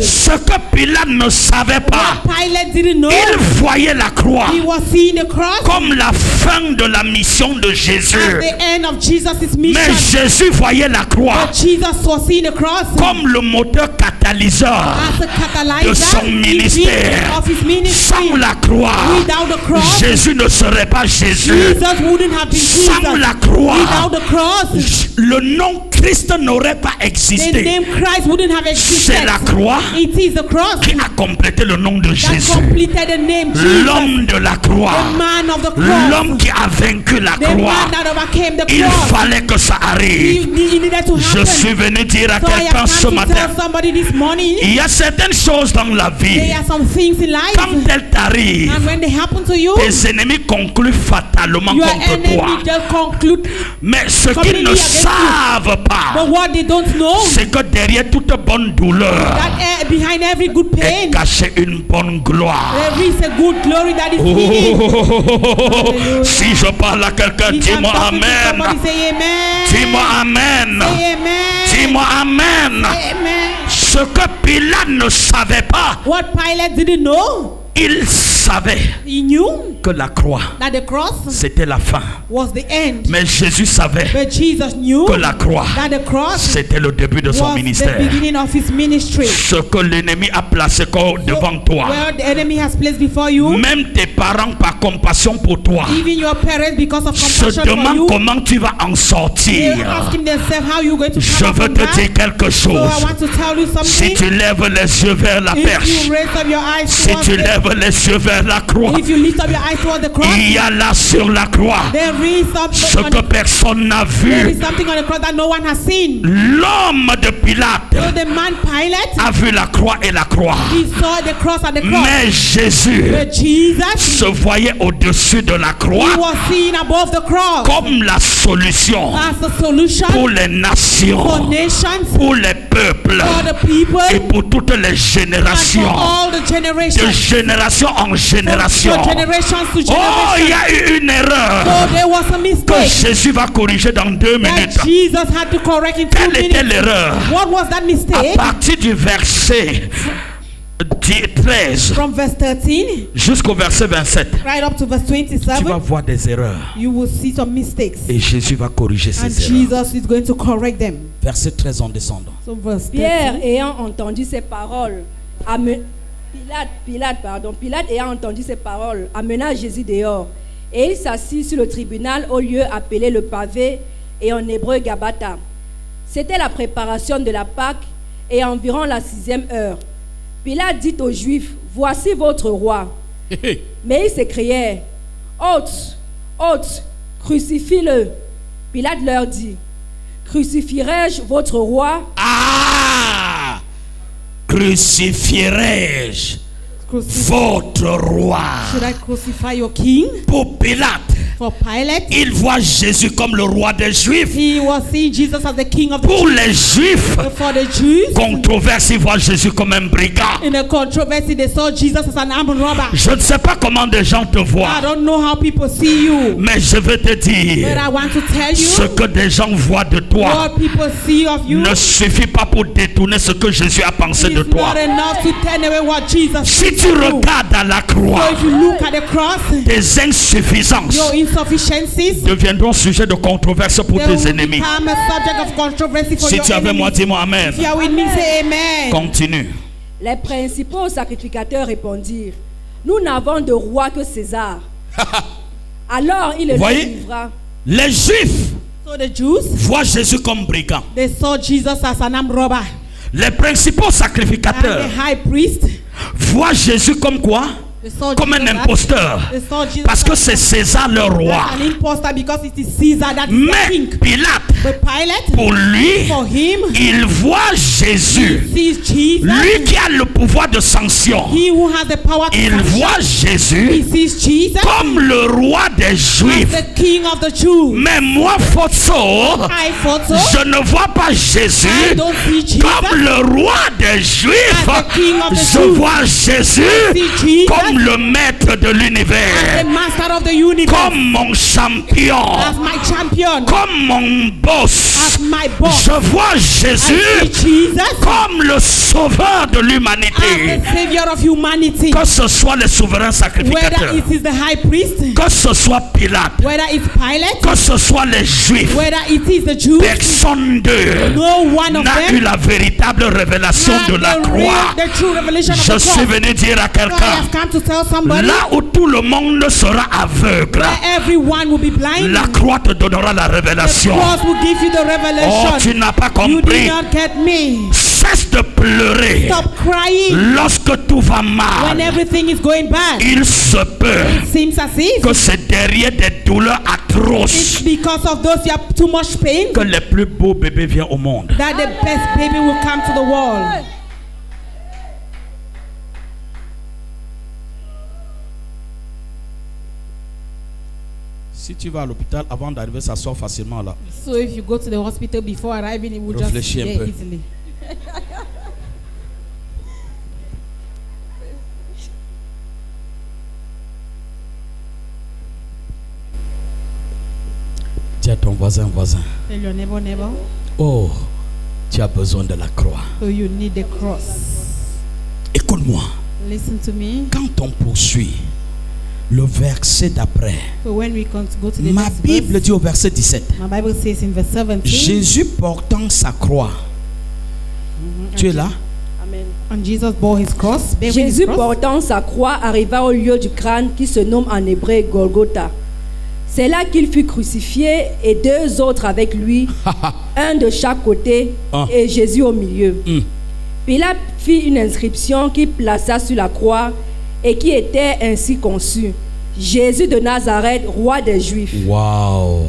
Ce que Pilate ne savait pas, What Pilate didn't know, il voyait la croix he was seeing the cross comme la fin de la mission de at Jésus. the end of Jesus' Mais mission. Jésus voyait la croix But Jesus was seeing the cross comme le moteur catalyseur as a catalyzer de son ministère. of his ministry. Sans la croix, Without the cross, Jésus ne serait pas Jésus. Jesus wouldn't have been Sans Jesus. la croix, Without the cross, le nom Christ n'aurait pas the existé. name Christ wouldn't have existed. C'est la croix It is the cross qui a complété le nom de that Jésus. completed the name Jesus. L'homme de la croix, The man of the cross. l'homme qui a vaincu la The croix. man that overcame the Il cross. fallait que ça He arrive. needed to Je happen. suis venu dire à So I quelqu'un have ce come to matin, tell somebody this morning, il y a certaines choses dans la vie, there are some things in life, quand elles t'arrivent, and when they happen to you, tes ennemis concluent fatalement your contre enemy toi. just conclude. Mais ce qu'ils Completely ne against you. savent But pas, what they don't know, c'est que derrière toute bonne douleur that behind every good est pain, cachée une bonne gloire. there is a good glory that is hidden. Oh, si je parle à quelqu'un, If I'm dis-moi talking to Amen. somebody, say amen. Dis-moi Amen. Say amen. Dis-moi Amen. Say amen. Ce que Pilate ne savait pas, What Pilate didn't know, il savait he knew que la croix, that the cross c'était la fin. was the end. Mais Jésus savait But Jesus knew que la croix, that the cross c'était le début de son was the ministère. beginning of his ministry. Ce que l'ennemi a placé devant toi, Where the enemy has placed before you, même tes parents par compassion pour toi, even your parents, because of se compassion for demandent you, comment tu vas en sortir. they're asking themselves how you're going to Je come up veux from te that. dire quelque So I chose. want to tell you Si something. tu lèves les yeux vers la If perche, you raise up your eyes si towards tu the, lèves les yeux vers la croix, if you lift up your eyes towards the cross, il y a là sur la croix there is ce something que on, personne n'a there vu. is something on the cross that no one has seen. L'homme de So Pilate the man Pilate, a vu la croix et la croix. he saw the cross at the cross. Mais Jésus But Jesus, se voyait au-dessus de la he croix was seen above the cross comme la solution as the solution pour les for nations, nations, pour les peuples for the people, et pour toutes les and for générations, all the de generations, génération en génération. for generations to Oh, il y generations. a eu une erreur So there was a que mistake Jésus va corriger dans 2 minutes. that Jesus had to correct in 2 Quelle était minutes. l'erreur? What was that À mistake? partir du verset 13 From verse 13 jusqu'au verset 27, right up to verse tu vas 27, voir des erreurs you will see some mistakes. et Jésus va corriger And ces erreurs. Jesus is going to correct them. Verset 13 en descendant. So verse Pierre 13. ayant entendu ces paroles, Pilate ayant entendu ces paroles, amena Jésus dehors. Et il s'assit sur le tribunal au lieu appelé le pavé et en hébreu Gabata. C'était la préparation de la Pâque et environ la 6e heure. Pilate dit aux Juifs, voici votre roi. Mais ils s'écrièrent, ôte, Hôtes, crucifie-le. Pilate leur dit, crucifierai-je votre roi? Ah! Crucifierai-je votre roi? Should I crucify your king? Pour Pilate, For Pilate, il voit Jésus comme le roi des Juifs. he was seeing Jesus as the king of the Pour Jews. les Juifs, For the Jews, controverse, ils voient Jésus comme un brigand. in a controversy, they saw Jesus as an armed robber. Je ne sais pas comment des gens te I voient, don't know how people see you, mais je vais te but dire, I want to tell ce you que des gens voient de toi what people see of you ne suffit pas pour détourner ce que Jésus a pensé de is toi. not enough to turn away what Jesus Si did tu for you. regardes à la So croix, if you look at the cross, tes insuffisances your insufficiencies, deviendront sujet de controverse pour they tes will ennemis. become a subject of controversy for Si your tu es avec moi, enemies. dis-moi Amen. If you are with me, say amen. Continue. Les principaux sacrificateurs répondirent, nous n'avons de roi que César. Alors il le Voyez? livra. Les Juifs So the Jews, voient Jésus comme brigand. they saw Jesus as an armed robber. Les principaux And sacrificateurs the high priest, voient Jésus comme quoi? they saw Comme un Jesus as- imposteur. they saw Jesus Parce que as c'est César le roi. an impostor because it is Caesar that is the Mais king. Pilate, But Pilate, pour lui, for him, il voit Jésus. sees Jesus. Lui qui a le pouvoir de sanction. He who has the power to Il sanction, voit he Jésus sees Jesus comme le roi des as Juifs. the king of the Jews. Mais moi, Fotso, I thought so. je ne vois pas Jésus I don't see Jesus comme le roi des Juifs. as the king of the Je Jews. vois Jésus See Jesus comme le maître de as the l'univers, master of the universe, comme mon champion, as my champion, comme mon boss. as my boss. Je vois I Jésus see Jesus comme le sauveur de as l'humanité. the savior of humanity. Que ce soit les souverains Whether sacrificateurs, it is the high priest, que ce soit Pilate, whether it's Pilate, que ce soit les Juifs, whether it is the Jews, personne d'eux no one of n'a eu them la véritable révélation had de la croix. the true revelation of Je the suis cross. venu dire à So I quelqu'un, have come to tell somebody là où tout le monde sera aveugle, where everyone will be blind. la croix te donnera la The révélation. cross will give you the Oh, revelation. tu n'as pas You did compris. not get me. Cesse de pleurer Stop crying lorsque tout va when mal. everything is going bad. Il se peut It seems as if que c'est derrière des douleurs it's atroces because of those you have too much pain que les plus beaux bébés viennent au monde. that the best baby will come to the world. Si tu vas à l'hôpital avant d'arriver, ça sort facilement là. So if you go to the hospital before arriving, it will just Réfléchis un there peu. easily. Dis à ton voisin, Tell your neighbor, oh, tu as besoin de la croix. so you need the cross. Écoute-moi, Listen to me. quand on poursuit le verset d'après, So when we go to the ma next Bible verse, dit au verset 17, my Bible says in verse 17, Jésus portant sa croix. Tu es là? Amen. and Jesus bore his cross. bearing his Jésus cross. portant sa croix arriva au lieu du crâne qui se nomme en hébreu Golgotha. C'est là qu'il fut crucifié et deux autres avec lui, un de chaque côté Ah. et Jésus au milieu. Hmm. Pilate fit une inscription qu'il plaça sur la croix et qui était ainsi conçue: Jésus de Nazareth, roi des Juifs. Waouh!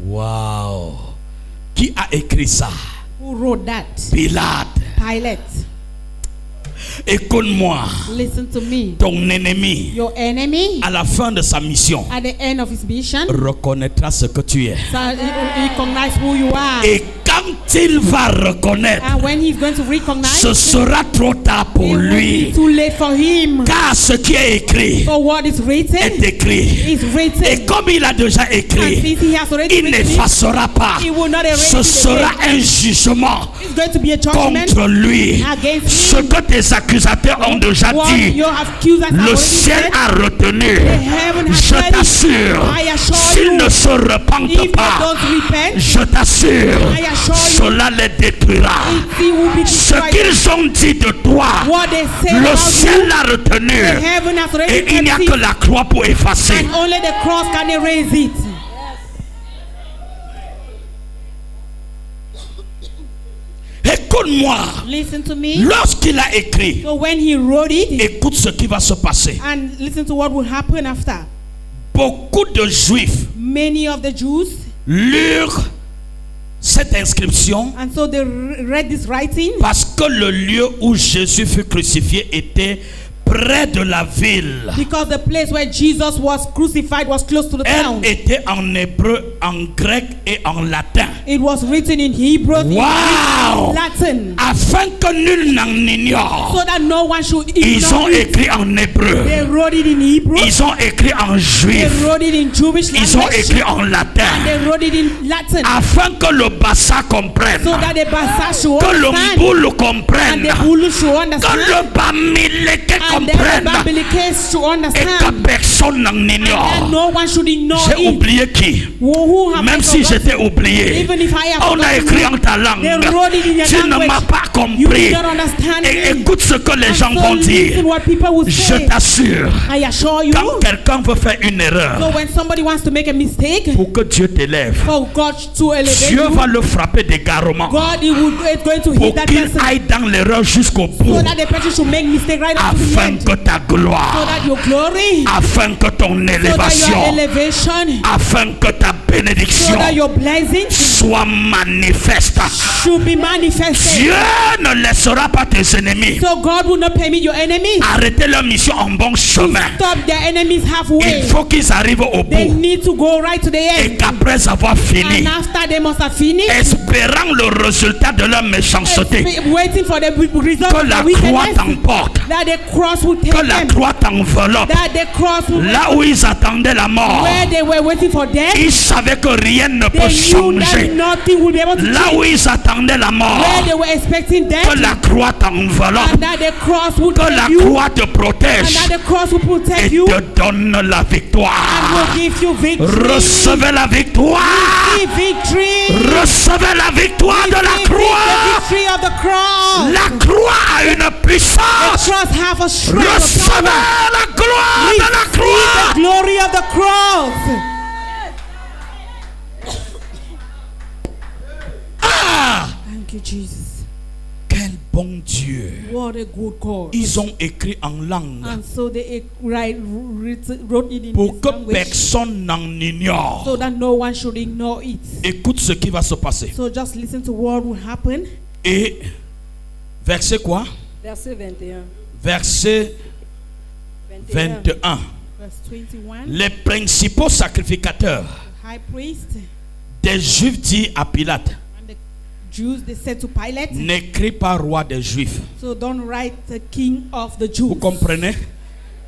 Waouh! Qui a écrit ça? Who wrote that? Pilate. Pilate. Écoute-moi, Listen to me. ton ennemi, Your enemy, à la fin de sa mission, at the end of his mission, reconnaîtra ce que tu es. so he will recognize who you are. Et quand il va reconnaître, And when he's going to recognize, ce sera trop tard it pour will be lui. too late for him. Car ce qui est écrit For what is written est écrit. is written. Et comme il a déjà And écrit, since he has already il written it, n'effacera pas. he will not erase Ce it sera again. un jugement It's going to be a judgment contre lui. against Ce him. que tes accusateurs ont déjà What dit, your accusers have le already ciel said, a retenu. heaven has Je said it. t'assure, I assure s'ils you, ne se repentent if they pas, don't repent, je t'assure, I assure you, cela les détruira. he will be Ce destroyed. qu'ils ont dit de toi, What they say le about ciel you, l'a the retenu. heaven has already Et il n'y a kept que it, la croix pour effacer. and only the cross can erase it. Écoute-moi, Listen to me. lorsqu'il a écrit, So when he wrote it, écoute ce qui va se passer. and listen to what will happen after. beaucoup de Juifs Many of the Jews, lurent cette inscription and so they read this writing parce que le lieu où Jésus fut crucifié était près de la ville. because the place where Jesus was crucified was close to the Elle town. était en hébreu, en grec et en latin. It was written in Hebrew, in Wow! Latin, Afin que nul n'en ignore. so that no one should Ils ont ignore it. écrit en hébreu. They wrote it in Hebrew, Ils ont écrit en they juif. wrote it in Jewish Ils ont language, écrit en latin. they wrote it in Latin, Afin que le bassa comprenne. so that the Bassa should Que le understand, mboulou and comprenne. the Bulu should Que understand, le bamileke and then the comprenne. Babilikes should Et que understand, personne n'en and ignore. no one should ignore J'ai it. oublié qui? Who have Même I si forgotten? j'étais oublié. Even if I have On a forgotten écrit you, en ta langue. they wrote it in your Tu ne language. m'as pas You compris. did not understand Et me. écoute ce que les And gens so vont listen dire. what people will Je say. t'assure, I assure you, quand quelqu'un veut faire une so erreur, when somebody wants to make a mistake, pour que Dieu t'élève, for God to elevate Dieu you, va le frapper d'égarement God is going to pour hit that qu'il person, aille dans l'erreur jusqu'au bout, so that the person should make mistake right up to the afin end, que ta so gloire, that your glory, afin que ton so that your élévation, elevation, afin que ta so bénédiction that your blessings soit manifeste. should be manifested. Dieu ne laissera pas tes ennemis So God will not permit your enemies arrêter leur mission en bon chemin. stop their enemies halfway. Il faut qu'ils arrivent au They bout need to go right to the et end. qu'après avoir fini, And after they must have finished, espérant le résultat de leur méchanceté, waiting for the result que of la the croix wickedness, t'emporte, that the cross will take que la them, croix t'enveloppe. that the cross will Là où ils attendaient la mort, where they were waiting for death, ils savaient que rien ne peut they knew that changer. nothing will be able to Là change. où ils attendaient la mort, Where they were expecting death, que la croix t'enveloppe, and that the cross will que la take you, croix te and protège that the cross will et protect you, te donne la and victoire. will give you victory. Recevez la victoire. Receive victory. Recevez la victoire de la Receive croix. the victory of the cross. La croix a une The puissance. cross have a strength of Recevez power. la gloire de la Receive the croix. glory of the cross. Ah, Thank you, Jesus. quel bon Dieu. What a good God. Ils ont écrit en langue And so they wrote it in pour this que language, personne n'en ignore. so that no one should ignore it. Écoute ce qui va se passer. So just listen to what will happen. Et verset quoi? Verset 21. Verset 21. Verse 21. Les principaux sacrificateurs The high priest des Juifs dit à Pilate, and the Jews, they said to Pilate, n'écris pas roi des Juifs. so don't write the king of the Jews. Vous comprenez?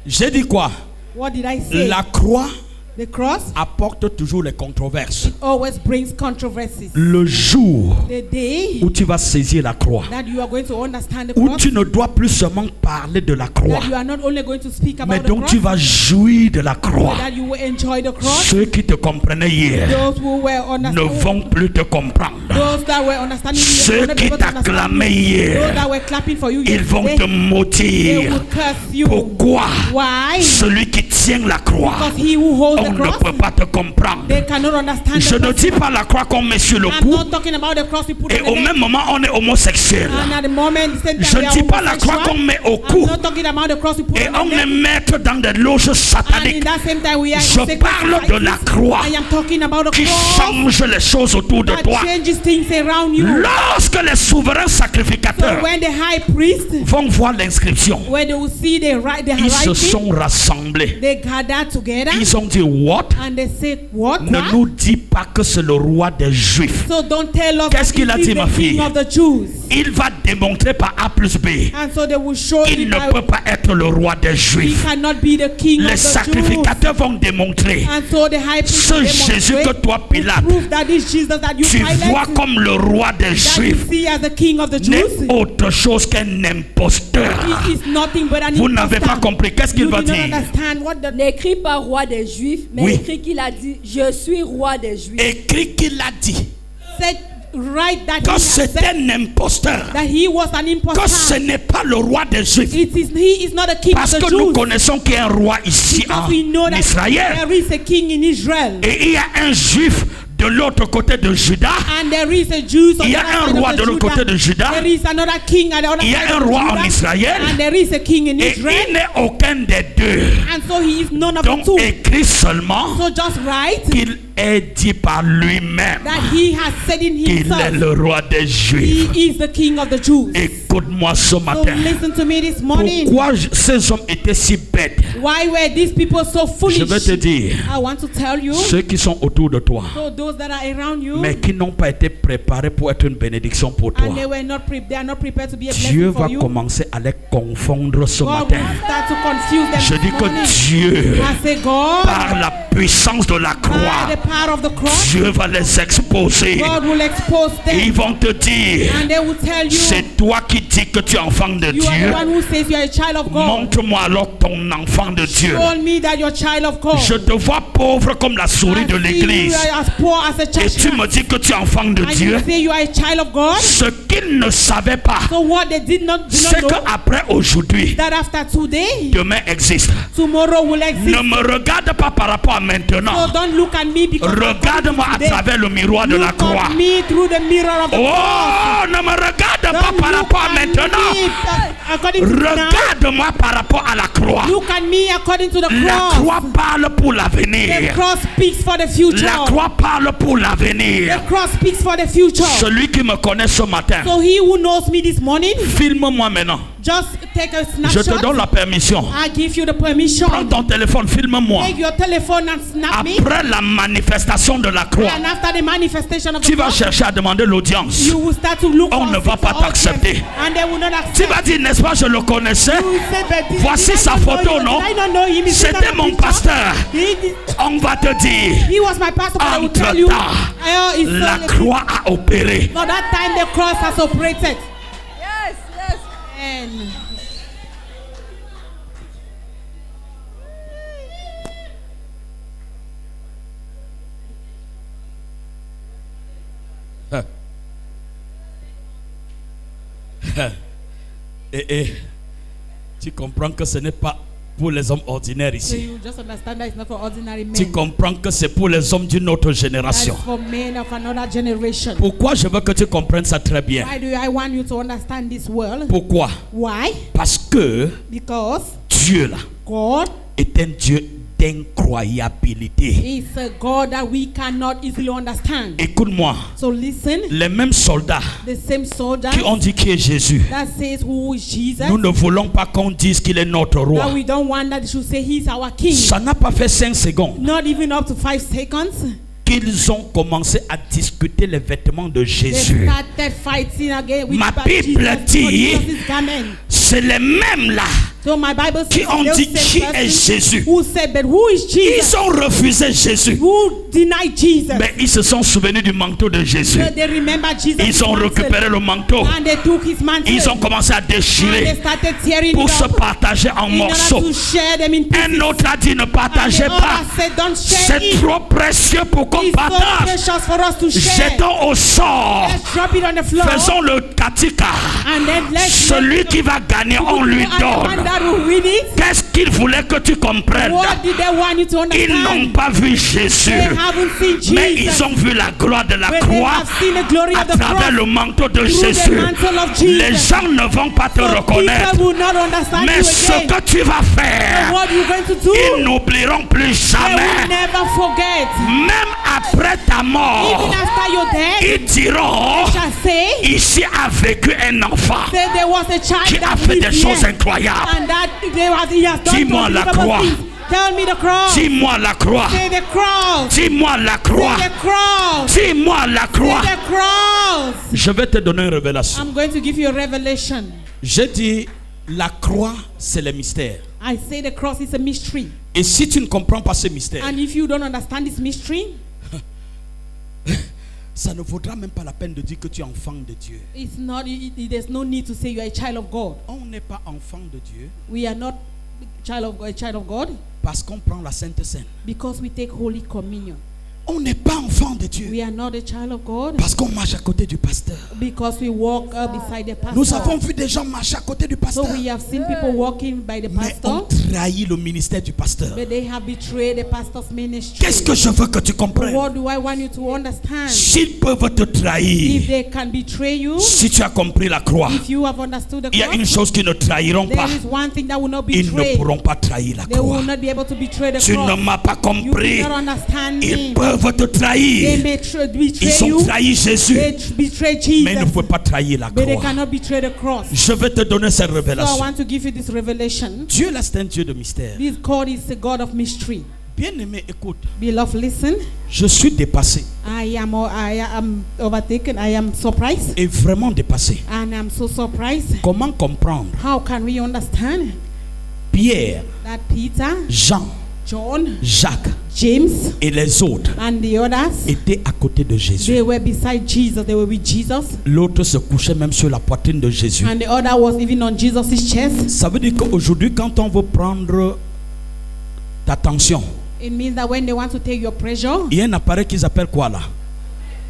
J'ai dit quoi? What did I say? La croix The cross apporte toujours les controverses. always brings controversies. Le jour The day où tu vas saisir la croix, that you are going to understand the où cross, tu ne dois plus seulement parler de la croix, that you are not only going to speak mais about the donc cross, tu vas jouir de la but croix. that you will enjoy the cross. Ceux qui te comprenaient hier Those who were ne understanding, vont plus te comprendre. those that were understanding you, Ceux will not be qui able to understand t'acclamaient you. Those hier, that were clapping for you ils vont te yesterday, they maudire. will curse you. Pourquoi? Why? Celui qui tient la croix, Because he who holds on the ne cross, peut pas te comprendre. they cannot understand Je the ne cross. dis pas la croix qu'on met sur le I'm cou not talking about the cross we put et on au the neck. même moment on est homosexuel. And at the moment, the same time Je we ne are dis pas la croix qu'on homosexual. met au I'm cou not talking about the cross we put et on on the est neck. maître dans des loges And in sataniques. that same time, we are in Je sacred parle de societies. la croix I am talking about the qui cross change les choses autour de that toi. changes things around you. Lorsque les souverains So sacrificateurs when the high priest, vont voir l'inscription, when they will see the ils se writing, sont rassemblés. they gather together Ils ont dit, what? and they say, what? Ne nous dis pas que c'est le roi des Juifs. So don't tell us Qu'est-ce that qu'il a it is dit, ma the fille? king of the Jews. Il va démontrer par A plus B. And so they will show Il it ne by, peut pas être le roi des he Juifs. cannot be the king Les of the Jews. sacrificateurs vont démontrer And so the high priest ce will Jésus que demonstrate, toi, Pilate, prove that this Jesus that you tu Pilate, vois comme le roi des that you Juifs see as the king of the n'est Jews, autre chose qu'un imposteur. he is nothing but an Vous n'avez pas impostor. compris. Qu'est-ce qu'il You va do not dire? understand what the N'écris pas roi des Juifs, mais Oui. écris qu'il a dit je suis roi des Juifs. Écrit qu'il a dit said right that he que has c'est said un imposteur, that he was an que ce impostor. n'est pas le roi des Juifs. He is not a king Parce of the que nous Jews. connaissons qu'il y a un roi ici Because en we know that Israël. there is a king in Israel. Et il y a un juif de l'autre côté de Juda, And there is a Jew on il y the a other un side roi of de the l'autre côté Judah. de Juda, There is another king at the other il y side a un of roi en Judah. Israël, And there is a king in et Israel. il n'est aucun des deux. And so he is none of the Donc two. écrit seulement So just write qu'il est dit par lui-même that he has said in qu'il est himself, le roi des Juifs. he is the king of the Jews. Écoute-moi ce So matin. listen to me this morning. Pourquoi ces hommes étaient si bêtes? Why were these people so foolish? Je vais te dire, I want to tell you. ceux qui sont autour de toi, So those that are around you, mais qui n'ont pas été préparés pour être une bénédiction pour toi, and they are not prepared to be a Dieu blessing for va you. commencer à les confondre ce God matin. will start to confuse them Je dis this que morning. Dieu, I say God, par la puissance de la by croix, the power of the cross, Dieu va les exposer. God will expose Et ils them. vont te dire, And they will tell you, c'est toi qui dis que tu es enfant de you are Dieu. the one who says you are a child of God. Montre-moi alors ton enfant de Dieu. Show me that you're a child of God. Je te vois pauvre comme la souris de I see l'église. you are as poor as a Et church tu me rat. dis que tu es enfant de And Dieu. you say you are a child of God. Ce qu'ils ne savaient pas, So what they did not c'est know, qu'après aujourd'hui, that after today, demain existe. tomorrow will exist. Ne me regarde pas par rapport à So maintenant. don't look at me because Regarde-moi à today, travers le miroir de la look croix. at me through the mirror of the cross. Oh, ne me regarde pas Don't par look rapport à at maintenant. me, according to now. Regarde-moi par rapport à la croix. Look at me according to the La cross. croix parle pour The l'avenir. cross speaks for the future. La croix parle pour l'avenir. The cross speaks for the future. Celui qui me connaît ce matin, So he who knows me this morning, filme-moi maintenant. just take a Je te donne snapshot. la permission. I give you the permission. Prends ton téléphone, filme-moi. Take your telephone and snap me. Après la manifestation de la croix, And after the manifestation of tu the vas cross, chercher à demander l'audience. you will start to look On for ne va pas for audience, t'accepter. and they will not Tu accept. vas dire, n'est-ce pas, je le connaissais. You will say, but did Voici I sa not know photo, him? non? Did I not know him? Is it C'était not a mon picture? pasteur. On va te dire, He was my pastor, but I will tell you. entre-temps, It's la only- croix a opéré. For that time, the cross has operated. Yes, yes. And Et tu comprends que ce n'est pas pour les hommes ordinaires so ici. you just understand that it's not for ordinary men. Tu comprends que c'est pour les hommes d'une autre That's génération. for men of another generation. Pourquoi je veux que tu comprennes ça très bien? Why do I want you to understand this well? Pourquoi? Why? Parce que Because Dieu là God est un Dieu d'incroyabilité. is a God that we cannot easily understand. Écoute-moi, So listen, les mêmes soldats the same soldier qui ont dit qui est Jésus, that says who is Jesus, nous ne voulons pas qu'on dise qu'il est notre roi. that we don't want that they should say he's our king. Ça n'a pas fait 5 secondes Not even up to 5 seconds. qu'ils ont commencé à discuter les vêtements de They Jésus. started fighting again with Ma about Bible Jesus dit- for Jesus' garment. C'est les mêmes là So my Bible qui says ont those dit same qui est persons Jésus. who said, but who is Jesus? Ils ont refusé Jésus. Who denied Jesus? Mais ils se sont souvenus du manteau de Jésus. So they remember Jesus. Ils ont récupéré le manteau. And they took his mantle. Ils ont commencé à And they déchirer started tearing pour it se up partager en in order morceaux. to share them in pieces. Un autre a dit ne And partagez the pas. other said, don't share C'est it. trop précieux pour qu'on It's so partage. precious for us to share. Jetons au sort. Let's drop it on the floor. Faisons le katika. And then let's Celui qui va gagner, on lui and the one donne. that will win it. Qu'est-ce qu'il voulait que tu comprennes? What did they want you to Ils n'ont understand? pas vu Jésus, They haven't seen Jesus. mais ils ont vu la gloire de la But they croix have seen the glory à of the travers cross le manteau de through the Jésus. mantle of Les Jesus. gens ne vont pas te So reconnaître, people will not understand mais you ce again. que tu vas So faire, what you're going to do, ils n'oublieront plus they will jamais. never forget. Même après ta Even mort, after your death, ils diront, they shall say, ici a vécu un enfant that there was a child qui a that fait lived des choses here, incroyables. and that he has done Dis-moi la unbelievable croix. things. Tell me the cross. Dis-moi la croix. Say the cross. Dis-moi la croix. Say the cross. Dis-moi la croix. Say the cross. Je vais te donner une révélation. I'm going to give you a revelation. J'ai dit, la croix, c'est le mystère. I say the cross is a mystery. Et si tu ne comprends pas ce mystère, And if you don't understand this mystery, ça ne vaudra même pas la peine de dire que tu es enfant de Dieu. it's not. There's no need to say you are a child of God. On n'est pas enfant de Dieu We are not a child of God parce qu'on prend la Sainte Seine. because we take Holy Communion. On n'est pas enfant de Dieu We are not a child of God parce qu'on marche à côté du pasteur. because we walk beside the pastor. Nous avons vu des gens marcher à côté du So pasteur. we have seen people walking by the Mais on pastor, trahi le ministère du pasteur. But they have betrayed the pastor's ministry. Qu'est-ce que je veux que tu comprennes? What do I want you to understand? S'ils peuvent te trahir, If they can betray you, si tu as compris la croix, if you have understood the il y a une cross, chose qu'ils ne trahiront pas. there is one thing that will not Ils ne betray. pourront pas trahir la They will croix. not be able to betray the Tu ne cross. m'as pas You compris. do not understand Ils me. peuvent te They trahir. may betray Ils ont you. trahi Jésus, They betray mais ils ne Jesus. peuvent pas trahir la But they croix. cannot betray the cross. Je vais te donner cette So I révélation. want to give you this revelation. Dieu là, c'est un Dieu de mystère. This God is a God of mystery. Bien-aimé, écoute. Beloved, listen. Je suis dépassé I am overtaken. I am surprised. et vraiment dépassé. And I'm so surprised. Comment comprendre How can we understand Pierre, that Peter, Jean, John, Jacques James, et les autres and the others, étaient à côté de Jésus? they were beside Jesus. They were with Jesus. L'autre se couchait même sur la poitrine de Jésus. And the other was even on Jesus' chest. Ça veut dire qu'aujourd'hui, quand on veut prendre ta tension, It means that when they want to take your pressure, il y a un appareil qu'ils appellent quoi là?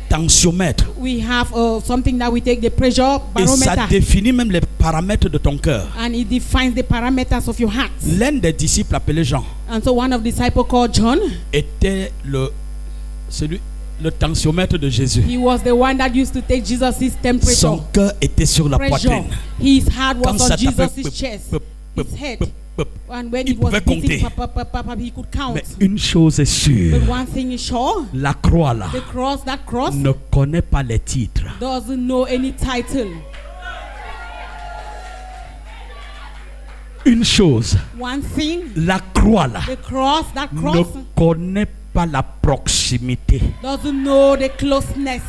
Tensiomètre. we have something that we take the pressure Et ça barometer. définit même les paramètres de ton cœur. And it defines the parameters of your heart. L'un des disciples appelé Jean And so one of the disciples called John, était le tensiomètre de Jésus. he was the one that used to take Jesus' Son temperature. cœur était sur la Pressure. poitrine. His heart Quand was ça on tapait, Jesus' chest. pop, pop, His head. pop, pop. And when Il it was pouvait beating, compter. he could count. Mais une chose est sûre, But one thing is sure, la croix là the cross, that cross, ne connaît pas les titres. doesn't know any title. Une chose, One thing, la croix là the cross, that ne cross, connaît pas la proximité. doesn't know the closeness.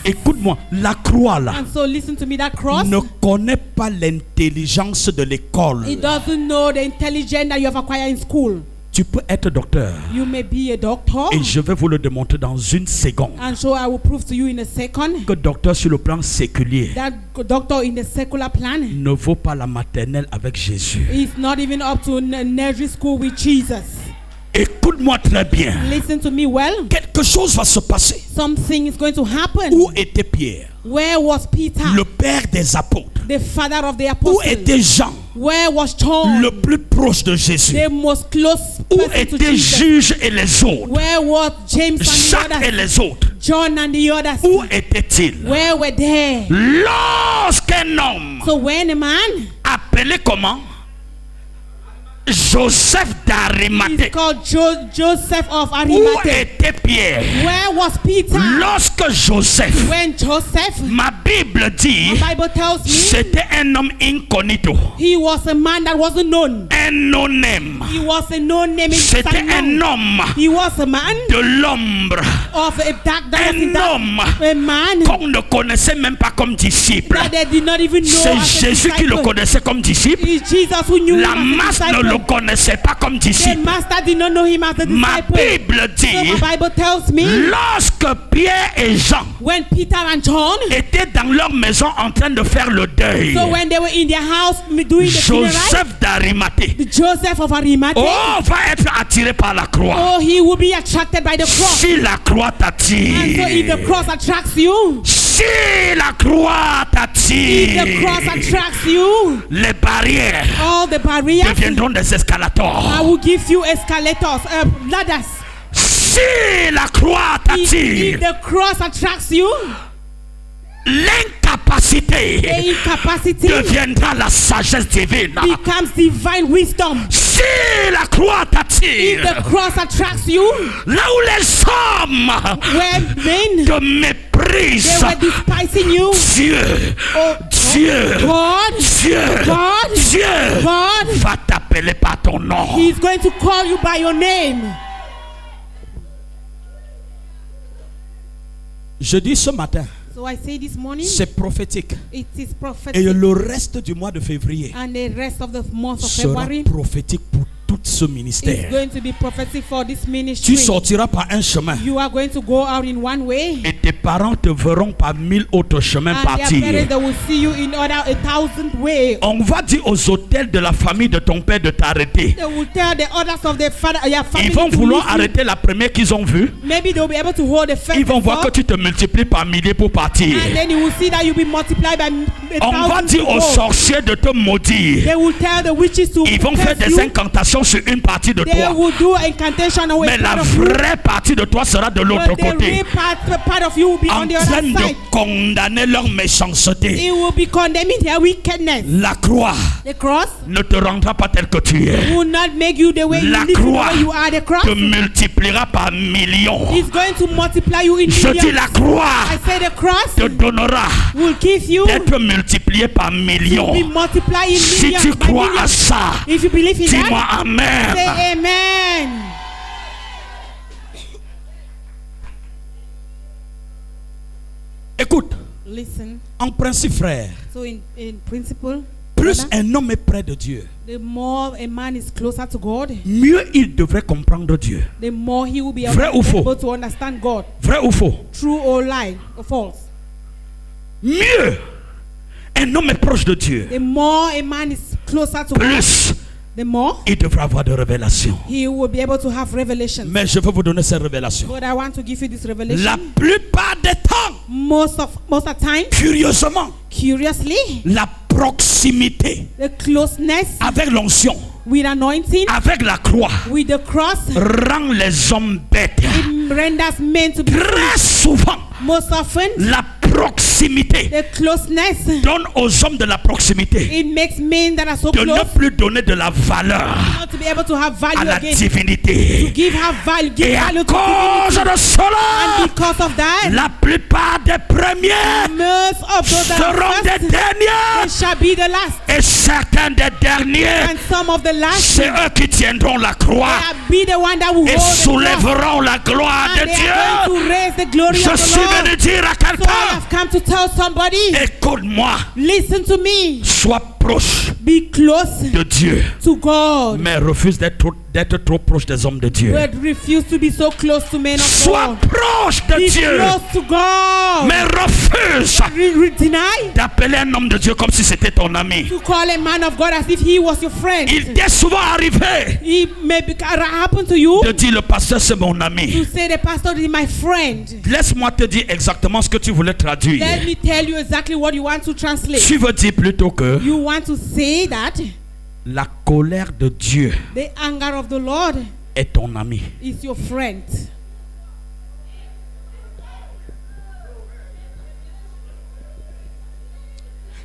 Écoute-moi, la croix là And so listen to me, that cross, ne connaît pas l'intelligence de l'école. it doesn't know the intelligence that you have acquired in school. Tu peux être docteur You may be a doctor, et je vais vous le démontrer dans une seconde and so I will prove to you in a second que docteur sur le plan séculier that doctor in the secular plan ne vaut pas la maternelle avec Jésus. is not even up to nursery school with Jesus. Écoute-moi très bien. Listen to me well. Quelque chose va se passer. Something is going to happen. Où était Pierre, Where was Peter, le père des apôtres? the father of the Où apostles? était Jean, Where was John, le plus proche de Jésus? the most close Où person to étaient Jesus? juges et les autres? Where was James and the Jacques et others? les autres? John and the others? Où étaient-ils? Where were they? Lorsqu'un homme So when a man appelé comment? Joseph is d'Arimathée. called Joseph of Où Arimathea, était Pierre? where was Peter? Lorsque Joseph, When Joseph, ma Bible dit, the Bible tells me, c'était un homme incognito, he was a man that wasn't known. un non-name. He was a known name in C'était un unknown. homme He was a man de l'ombre, of a dark, that was in un dark, homme a man qu'on ne connaissait même pas comme disciple. that they did not even know C'est as a Jésus qui le disciple. connaissait comme disciple. It's Jesus who knew La him as masse a ne disciple. le connaissait pas comme The disciple. master did not know him as a Ma disciple. Bible So dit, my Bible tells me, lorsque Pierre et Jean when Peter and John, étaient dans leur maison en train de faire le deuil, so when they were in their house doing the funeral, Joseph d'Arimathée, the Joseph of Arimathea, oh, va être attiré par la croix. oh, he will be attracted by the cross. Si la croix And so if t'attire, the cross attracts you, si la croix if the cross t'attire, attracts you, les barrières all the barriers, deviendront des I escalators. will give you escalators, ladders. Si la croix If t'attire, the cross attracts you, l'incapacité the incapacity deviendra la sagesse divine. becomes divine wisdom. Si la croix If the t'attire, cross attracts you, là où les hommes where men, te they méprisent, were despising you, Dieu, oh, Dieu, God, Dieu, God, Dieu God, va t'appeler par ton nom. He's going to call you by your name. Je dis ce matin, So I say this morning, c'est prophétique. it is Et prophetic, le reste du mois de février and the rest of the month of sera February prophétique pour tout ce is ministère. going to be prophetic for this Tu ministry. sortiras par un chemin You are going to go out in one way, et tes parents te verront par 1000 autres chemins and their partir. parents they will see you in other 1,000 ways. On va dire aux hôtels de la famille de ton père de t'arrêter. They will tell the others of their father, your family Ils vont to vouloir leave you. arrêter la première qu'ils ont vue. Maybe they will be able to hold the first Ils vont voir que thought, tu te multiplies par milliers pour partir. and then you will see that you will be multiplied by On va dire aux sorciers de te maudire. They will tell the witches to Ils vont faire curse des you. incantations sur une partie de They toi. will do incantation on Mais a la part of you. vraie partie de toi sera de l'autre But the côté. real part of you will be En on the train other de side. condamner leur méchanceté. It will be condemning their wickedness. La croix The cross ne te rendra pas tel que tu es. will not make you the way you La live, the croix way you are. The cross te multipliera par millions. is going to multiply you in Je dis millions. la croix I say the cross te donnera will give you d'être multiplié par millions. be multiplied in Si millions. tu by crois à millions. ça, If you believe in dis-moi that, amen. say amen. Écoute, Listen. en principe, frère, So in principle, plus brother, un homme est près de Dieu, the more a man is closer to God, mieux il devrait comprendre Dieu. the more he will be Vrai ou faux? able to understand God. Vrai ou faux? True or lie or false. Mieux un homme est proche de Dieu, The more a man is closer to God, plus the more il devrait avoir de révélations. he will be able to have revelation. Mais je veux vous donner ces révélations. But I want to give you this revelation. La plupart des temps, Most of the time, curieusement, curiously, la proximité the closeness avec l'onction, with anointing, avec la croix, with the cross, rend les hommes bêtes. it renders men to be Très souvent, most often. la proximité The closeness, donne aux hommes de la proximité it makes men that are so de ne close plus donner de la valeur not to be able to have à value la again. To divinité. give her value, give Et à value to cause divinity. de cela, And because of that, la plupart des premiers most of those that seront are des first, they derniers. shall be the last. Et certains des derniers, And some of the last, c'est eux qui tiendront la croix they be the one that will et hold the cross. soulèveront la gloire And de they are Dieu. going to raise the glory Je of the suis Lord. venu dire à So I quelqu'un, have come to tell somebody, écoute-moi, listen to me. sois proche Be close de Dieu, to God, mais refuse d'être trop proche des hommes de Dieu. but refuse to be so close to men of Sois God. proche de Be Dieu, close to God. mais refuse Deny d'appeler un homme de Dieu comme si c'était ton ami. to call a man of God as if he was your friend. Il t'est souvent arrivé It may happen to you de dire le pasteur c'est mon to ami. say the pastor is my friend. Laisse-moi te dire exactement ce que tu voulais traduire. Let me tell you exactly what you want to translate. Tu veux dire plutôt que You want to say that la colère de Dieu the anger of the Lord est ton ami. is your friend.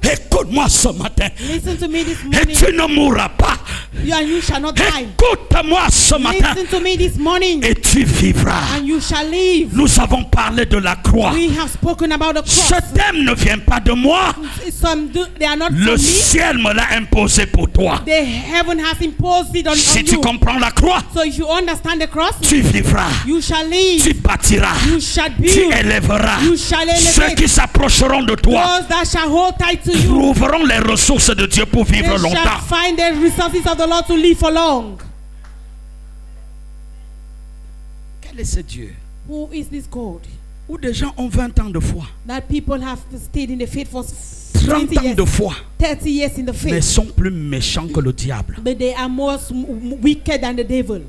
Écoute-moi ce matin. Listen to me this Et morning. tu ne mourras pas. You shall not die. Écoute-moi ce matin. Listen to me this morning. Et tu vivras. And you shall live. Nous avons parlé de la croix. We have spoken about the Ce cross. thème ne vient pas de moi. They are not Le from me. ciel me l'a imposé pour toi. The heaven has imposed it on Si tu you. comprends la croix, So if you understand the cross, tu vivras. you shall live. Tu bâtiras. You shall Tu build. élèveras. You shall Ceux elevate. qui s'approcheront de toi Those that shall hold tight to you, trouveront les ressources de Dieu pour they vivre shall longtemps. find the resources of the Lord to live for long. Quel est ce Dieu? Who is this God? Où des gens ont 20 ans de foi, That people have stayed in the faith for 30 20 ans years, de foi, 30 years in the mais faith. sont plus méchants que le diable. But they are more wicked than the devil.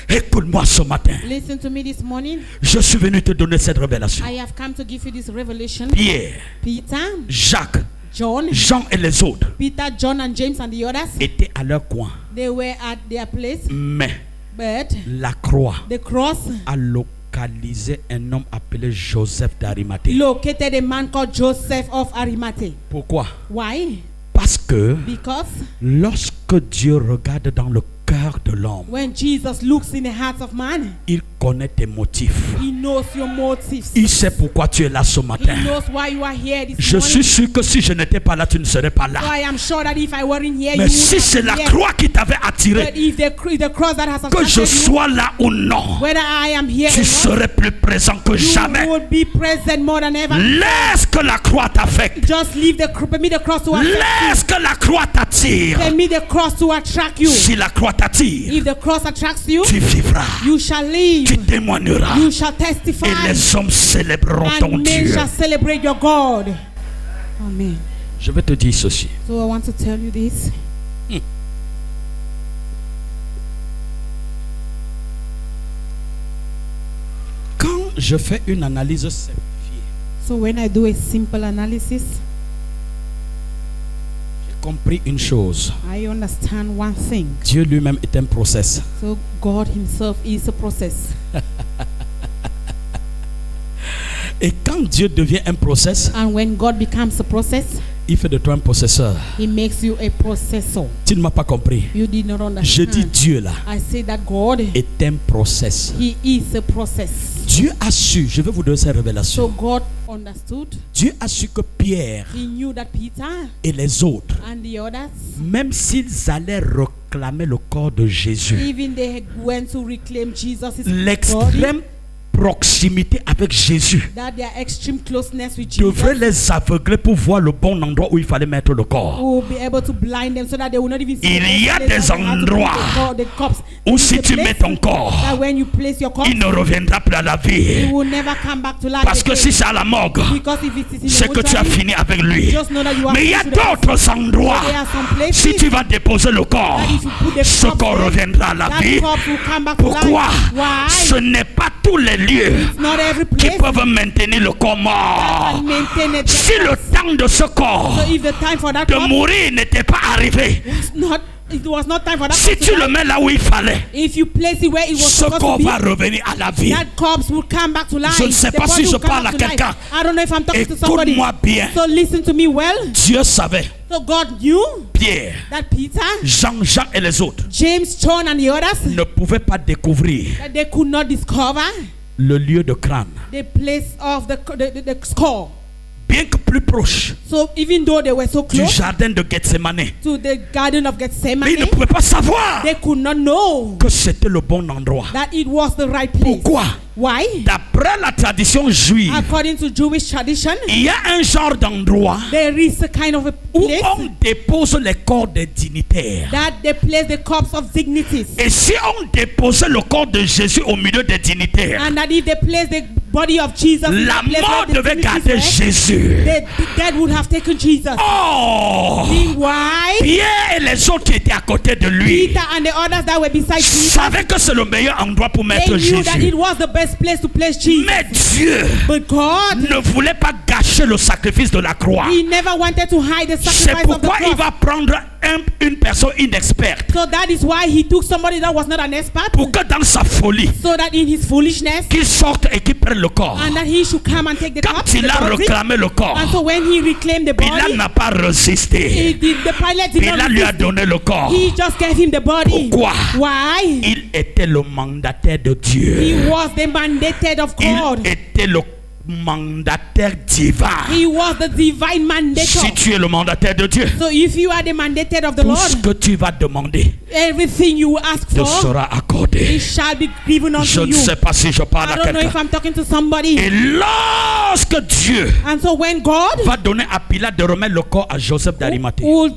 Écoute-moi ce matin. Listen to me this morning. Je suis venu te donner cette révélation. I have come to give you this revelation. Pierre, Peter, Jacques, John, Jean et les autres Peter, John, and James, and the others, étaient à leur coin. they were at their place. Mais But la croix the cross a localisé un homme appelé Joseph d'Arimathée. located a man called Joseph of Arimathea. Pourquoi? Why? Parce que Because lorsque Dieu regarde dans le cœur de l'homme, when Jesus looks in the hearts of man, il connaît tes motifs. he knows your motives. Il sait pourquoi tu es là ce He matin. knows why you are here this Je suis morning. sûr que si je n'étais pas là, tu ne serais pas So là. I am sure that if I weren't here, Mais you si would c'est have la been here. croix qui t'avait But attiré, if the cross that has que je attracted you, sois là ou non, whether I am here tu or not, serais plus présent que jamais. you would be present more than ever. Laisse que la croix t'affecte. Just leave permit the cross to affect Laisse que la croix t'attire. you. Permit the cross to attract you. Si la croix t'attire, If the cross attracts you, tu vivras, you shall live. tu témoigneras You shall testify. et les hommes célébreront ton And men Dieu. shall celebrate your God. Amen. Je vais te dire ceci. So I want to tell you this. Quand je fais une analyse simple So when I do a simple analysis, J'ai compris une chose. I understand one thing. Dieu lui-même est un process. So God himself is a process. Et quand Dieu devient un process, And when God becomes a process, il fait de toi un processeur. he makes you a processor. Tu ne m'as pas compris. You did not understand. Je dis Dieu là I say that God, est un process. he is a process. Dieu a su, je vais vous donner cette So révélation. God understood. Dieu a su que Pierre He knew that Peter et les autres, and the others, même s'ils allaient réclamer le corps de Jésus, even they had went to reclaim Jesus' body, l'extrême proximité avec Jésus that their extreme closeness with Jesus devrait les aveugler pour voir le bon endroit où il fallait mettre le corps. will be able to blind them so that they will not even see Il y a the des place that they have to put endroits the corpse. Où There is si a tu place mets ton corps, that when you place your corpse, il ne reviendra plus à la it vie. will never come back to life Parce que again. si c'est à la morgue, Because if it is in c'est the que tu as mortuary, fini avec lui. just know that you are Mais il y a finished with the d'autres endroits. There are some places Si tu vas déposer le corps, that if you put the ce corpse corps there, reviendra à la that vie. corpse will come back to Pourquoi? life. Why? Ce n'est pas tous les lieux It's not every qui place peuvent maintenir le corps that mort. can maintain it. Si le temps de ce corps So if the time for that de corpse mourir n'était pas arrivé, it was not time for that si corpse tu to le die, mets là où il fallait, if you place it where it was ce supposed corps to be, va revenir à la vie. that corpse will come back to life. Je ne sais The pas si body je will come parle back à to life. quelqu'un. I don't know if I'm talking to somebody. Écoute-moi bien. So listen to me well. Dieu savait, So God knew Pierre, that Peter, Jean-Jacques et les autres James, John, and the others, ne pouvaient pas découvrir that they could not discover le lieu de crâne. the place of the skull. Bien que plus proche So even though they were so du close jardin de Gethsemane, to the garden of mais Gethsemane, ils ne pouvaient pas savoir they could not know que c'était le bon endroit. that it was the right place. Pourquoi? Why? D'après la tradition juive, According to Jewish tradition, il y a un genre d'endroit there is a kind of a où place on dépose les corps des dignitaires. that they place the corpse of dignities. Et si on déposait le corps de Jésus au milieu des dignitaires, And that if they place the body of Jesus in la the place mort where the devait dignities garder were, Jésus. the dead would have taken Jesus. Oh! Meanwhile, Pierre et les autres qui étaient à côté de lui Peter and the others that were beside Jesus, savaient que c'est le meilleur endroit pour they mettre knew that Jésus. it was the best place to place Jesus. Mais Dieu But God, ne voulait pas gâcher le sacrifice de la croix. He never wanted to hide the C'est sacrifice of the pourquoi il cross. va prendre une personne inexperte So that is why He took somebody that was not an expert, pour que dans sa folie, so that in His foolishness, qu'il sorte et qu'il prenne le corps. and that He should come and take the Quand cup, the il a body. réclamé le corps, And so when He reclaimed the Pilate body, n'a pas résisté. the Pilate did not Pilate lui a resist. donné le corps. He just gave him the body. Pourquoi? Why? Il était le mandataire de He Dieu. was the mandated of God. Il était le mandataire divin. He was the divine mandator. Si tu es le mandataire de Dieu, So if you are the mandated of the tout ce Lord, que tu vas demander everything you ask te for, sera accordé. it shall be given Je unto ne you. sais pas si je parle I à don't know if quelqu'un. I'm talking to somebody. Et lorsque Dieu And so when God va donner à Pilate de remettre le corps à Joseph d'Arimathée, will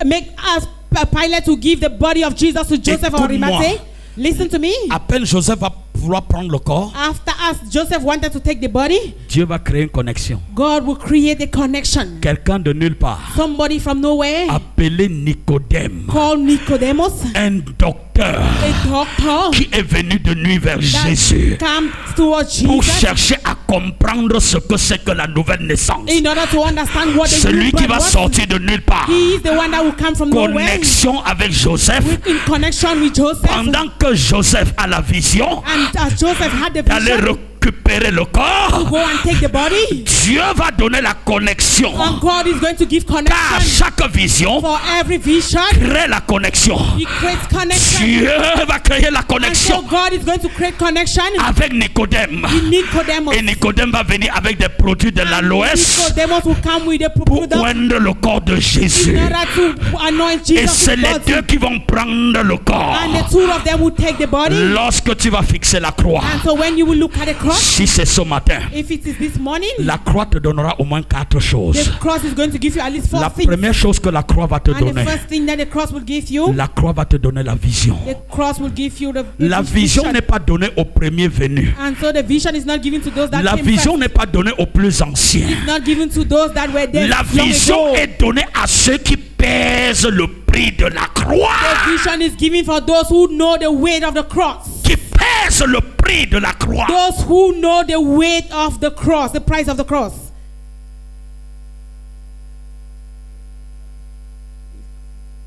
make us Pilate to give the body of Jesus to Joseph of Écoute-moi. Arimathea, listen to me. à peine Joseph va vouloir prendre le corps, After us, Joseph wanted to take the body, Dieu va créer une connexion. God will create a connection. Quelqu'un de nulle part, Somebody from nowhere appelé Nicodème, called Nicodemus, un docteur a doctor qui est venu de nuit vers that Jésus came towards pour Jesus chercher à comprendre ce que c'est que la nouvelle naissance. in order to understand what the Celui new qui birth va was. sortir de nulle part. He is the one that will come from nowhere. Connexion avec Joseph. In connection with Joseph. Pendant que Joseph a la vision And as Joseph had the d'aller vision récupérer le to corps, go and take the body, Dieu va donner la connexion. and God is going to give Car connection chaque vision for every vision. crée la connexion. He creates connection. Dieu va créer la And so connexion God is going to create connection avec Nicodème. in Nicodemus. Et Nicodème va venir avec des produits de l'aloès Nicodemus will come with a pour product oindre le corps de Jésus. in order to anoint Et Jesus c'est with les body. deux qui vont prendre le corps. And the two of them will take the body. Lorsque tu vas fixer la croix, And so when you will look at the cross, si c'est ce matin, if it is this morning, la croix te donnera au moins 4 choses. the cross is going to give you at least 4 La things. première chose que la croix va te And the donner, first thing that the cross will give you, la croix va te donner la vision. the cross will give you the La vision n'est pas donnée au premier venu. And so the vision is not given to those that La came vision first. n'est pas donnée aux plus anciens. It's not given to those that were there La long vision ago. est donnée à ceux qui pèsent le prix de la croix. The vision is given for those who know the weight of the cross. Qui pèsent le prix de la croix. Those who know the weight of the cross, the price of the cross.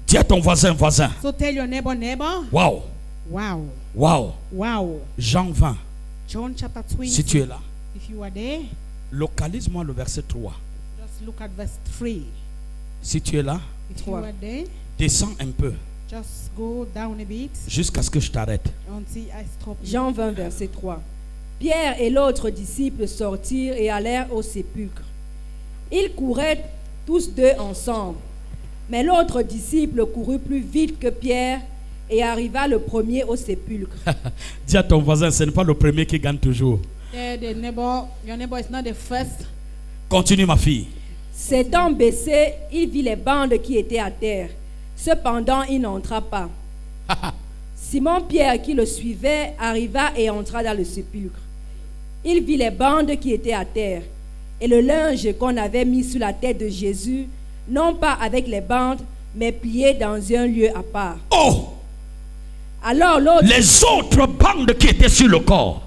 Dis à ton voisin, voisin. So tell your neighbor, neighbor. Wow, Wow. wow. Wow. Jean 20. John chapter 20. Si tu es là, If you are there, localise-moi le verset 3. just look at verse 3. Si tu es là, If you are there, descends un peu just go down a bit jusqu'à ce que je t'arrête. until I stop you. Jean 20, verset 3. Pierre et l'autre disciple sortirent et allèrent au sépulcre. Ils couraient tous deux ensemble. Mais l'autre disciple courut plus vite que Pierre et arriva le premier au sépulcre. Dis à ton voisin, ce n'est pas le premier qui gagne toujours. The neighbor, your neighbor is not the first. Continue ma fille. S'étant baissé, il vit les bandes qui étaient à terre. Cependant, il n'entra pas. Simon-Pierre, qui le suivait, arriva et entra dans le sépulcre. Il vit les bandes qui étaient à terre et le linge qu'on avait mis sur la tête de Jésus, non pas avec les bandes, mais plié dans un lieu à part. Oh, Alors l'autre, les autres bandes qui étaient sur le corps,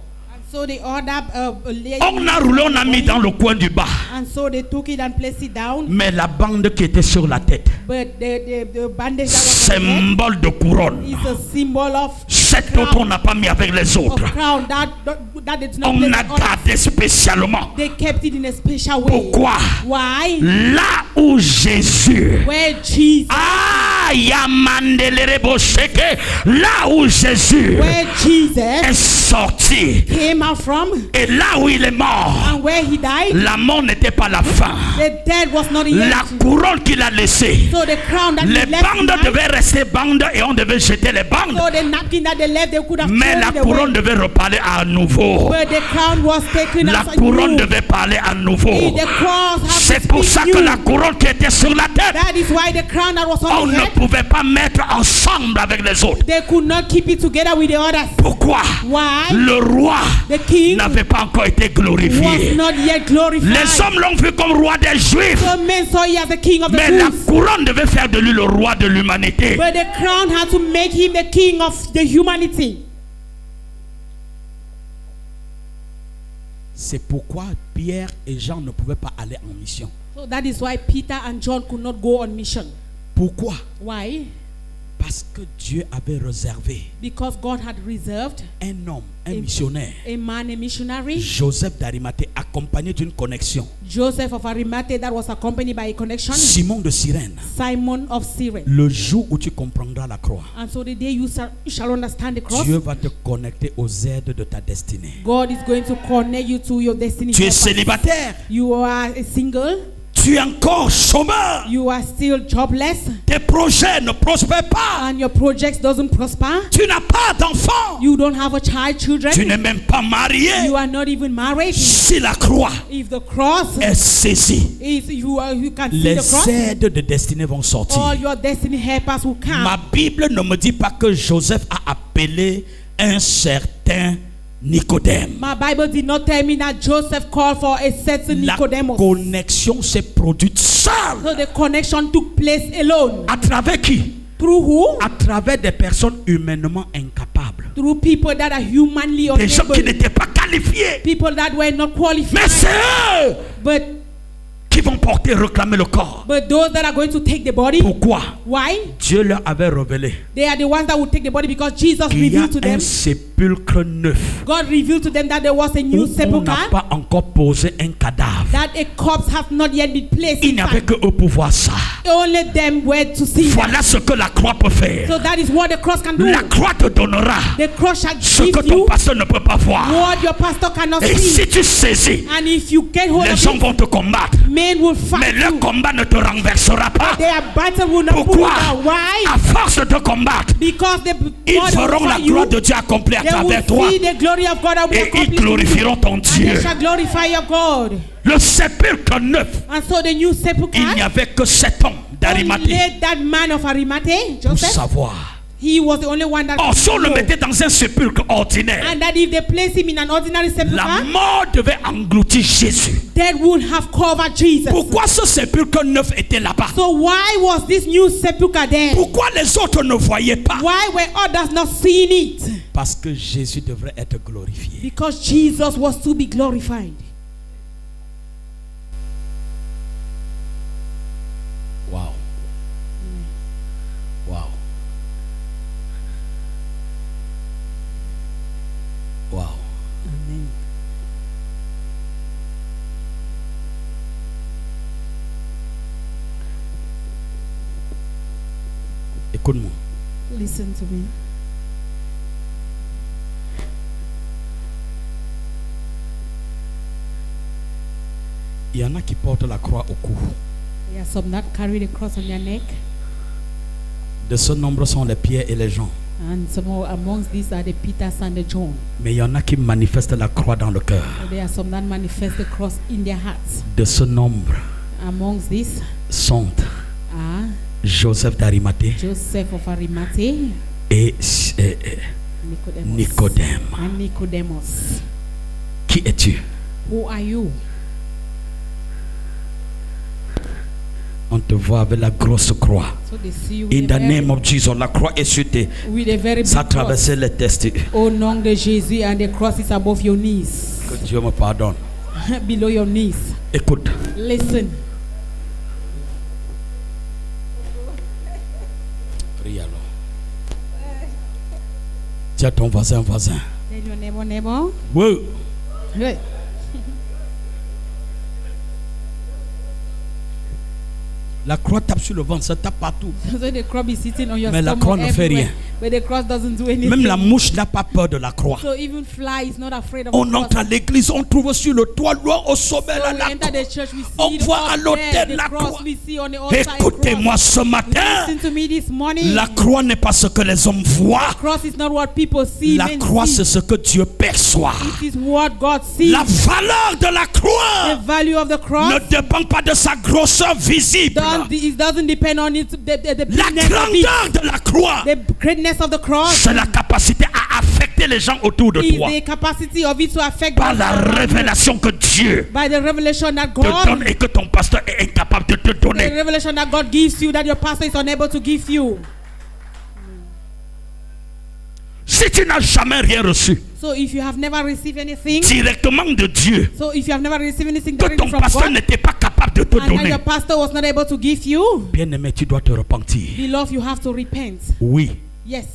And so they ordered lady. on a roulé, on a mis dans le coin du bas. And so they took it and placed it down. Mais la bande qui était sur la tête, But the bandage that was on the head symbole de couronne. is a symbol of Cette autre, on n'a pas mis avec les of autres. crown that did not On place a on. gardé spécialement. They kept it in a special way. Pourquoi? Why? Là où Jésus, Where Jesus, là où Jésus where Jesus est sorti came out from et là où il est mort, and where he died, la mort n'était pas la fin. the death was not the La end. couronne qu'il a laissée, So the crown that les he left bandes behind, devaient rester bandes et on devait jeter les bandes. so the napkin that they left, they could have Mais thrown la it away. couronne devait reparler à nouveau. But the crown was taken La as a couronne new. devait parler à nouveau. The cross has C'est to pour speak ça que new. la couronne qui était sur la tête, That is why the crown that was on on the ne head, pouvait pas mettre ensemble avec les autres. they could not keep it together with the others. Pourquoi? Why? Le roi The king n'avait pas encore été was glorifié. not yet glorified. Les hommes l'ont vu comme roi des Juifs, So men saw he as the king of the mais la Jews. couronne devait faire de lui le roi de l'humanité. But the crown had to make him the king of the humanity. C'est pourquoi Pierre et Jean ne pouvaient pas aller en mission. So that is why Peter and John could not go on mission. Pourquoi? Why? Parce que Dieu avait réservé Because God had reserved un homme, un missionnaire, a man, a missionary, Joseph d'Arimathée, accompagné d'une connexion, Joseph of Arimathea, that was accompanied by a connection, Simon de Cyrène. Simon of Cyrene. Le jour où tu comprendras la croix, And so the day you shall understand the cross, Dieu va te connecter aux aides de ta destinée. God is going to connect you to your destiny. Tu es helper. célibataire, You are a single. tu es encore chômeur, You are still jobless, tes projets ne prospèrent pas, and your projects doesn't prosper. tu n'as pas d'enfant, You don't have a child, children. tu n'es même pas marié. You are not even married. Si la croix If the cross est saisie, is you can see les the cross, aides de destinée vont sortir. all your destiny helpers will come. Ma Bible ne me dit pas que Joseph a appelé un certain Nicodème. My Bible did not tell me that Joseph called for a certain La Nicodemus. connexion s'est produite seule. So the connection took place alone. À travers qui? Through who? À travers des personnes humainement incapables. Through people that are humanly Des gens qui unable. n'étaient pas qualifiés. People that were not Mais qualified. c'est eux But qui vont porter, réclamer le corps. those that are going to take the body, Pourquoi? why? Dieu leur avait révélé They are the ones that will take the body because Jesus qu'il y a revealed to un them. sépulcre neuf God revealed to them that there was a new où on n'a sepulchre, pas encore posé un cadavre. that a corpse has not yet been placed Il n'y avait inside. que eux pour voir ça. Only them were to see that. Voilà ce que la croix peut faire. So that is what the cross can do. La croix te donnera The cross shall ce give que ton you pasteur ne peut pas voir. what your pastor cannot Et see. si tu saisis, And if you get hold les of gens it, vont te combattre. men will Mais fight leur you. combat ne te renversera pas. Their battle will not pull you Pourquoi? down. Why? À force de te combattre, Because the ils God will verront la fight you. gloire de Dieu accomplie à They will travers toi. see the glory of God that will be Et ils accomplished in you. glorifieront ton And Dieu. they shall glorify your God. Le sépulcre neuf, And so the new sepulchre, il n'y avait que 7 hommes d'Arimathée only that man of Arimathea, pour Joseph, savoir. he was the only one that Or, si on could le know. mettait dans un sépulcre ordinaire, And that if they place him in an ordinary la sepulchre, mort devait engloutir Jésus. that would have covered Jesus. Pourquoi ce sépulcre neuf était là-bas? So why was this new sepulchre there? Pourquoi les autres ne voyaient pas? Why were others not seeing it? Parce que Jésus devrait être glorifié. Because Jesus was to be glorified. Wow. Amen. Écoute-moi. Listen to me. Il y en a qui portent la croix au cou. There are some that carry the cross on their neck, De ce nombre sont les Pierre et les Jean. and some amongst these are the Peters and the John. Mais il y en a qui manifestent la croix dans le cœur. There are some that manifest the cross in their hearts. De ce nombre Amongst these sont are Joseph d'Arimathée Joseph of Arimathea, et Nicodemus, Nicodème. and Nicodemus. Qui es-tu? Who are you? On te voit avec la grosse croix. So they see you In with, the a name very, of Jesus, la croix est sur tes. with a very Ça a big cross. traversé les testes. Au nom de Jésus, and the cross is above your knees, Que Dieu me pardonne. below your knees. Écoute, Listen. prie alors. Dis à ton voisin. Tell your neighbor. Oui. Hey. La croix tape sur le ventre, ça tape partout. So the cross is sitting on your Mais la stomach croix ne fait everywhere, rien. but the cross doesn't do anything. Même la mouche n'a pas peur de la croix. So even fly is not afraid of On the cross. entre à l'église, on trouve sur le toit, loin au sommet, So là, we la enter croix. the church, we see On the voit cross à l'autel there, the la cross croix. we see on the outside Écoutez-moi cross. ce matin. Listen to me this morning. La croix n'est pas ce que les hommes voient. Cross is not what people see. La men croix, see. c'est ce que Dieu perçoit. It is what God sees. La valeur de la The croix value of the cross ne dépend pas de sa grosseur visible. it doesn't depend on the La bigness of it. grandeur de la croix, The greatness of the cross c'est la capacité à affecter les gens autour de is toi the capacity of it to affect par those la around you. révélation que Dieu By the revelation that te donne God, et que ton pasteur est incapable de te the donner. revelation that God gives you that your pastor is unable to give you. Si tu n'as jamais rien reçu So if you have never received anything, directement de Dieu, so if you have never received anything que directly ton from pasteur God, n'était pas capable de te and donner, your pastor was not able to give you, bien-aimé, tu dois te repentir. beloved, you have to repent. Oui. Yes.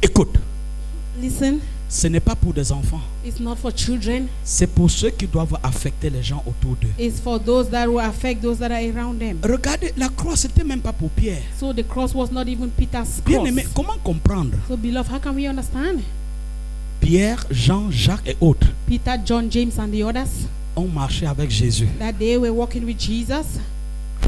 Écoute, Listen, ce n'est pas pour des enfants. it's not for children. C'est pour ceux qui doivent affecter les gens autour d'eux. It's for those that will affect those that are around them. Regardez, la croix, c'était même pas pour Pierre. So the cross was not even Peter's cross. Bien-aimé, comment comprendre? So beloved, how can we understand? Pierre, Jean, Jacques et autres Peter, John, James, and the others, ont marché avec Jésus. that they were walking with Jesus.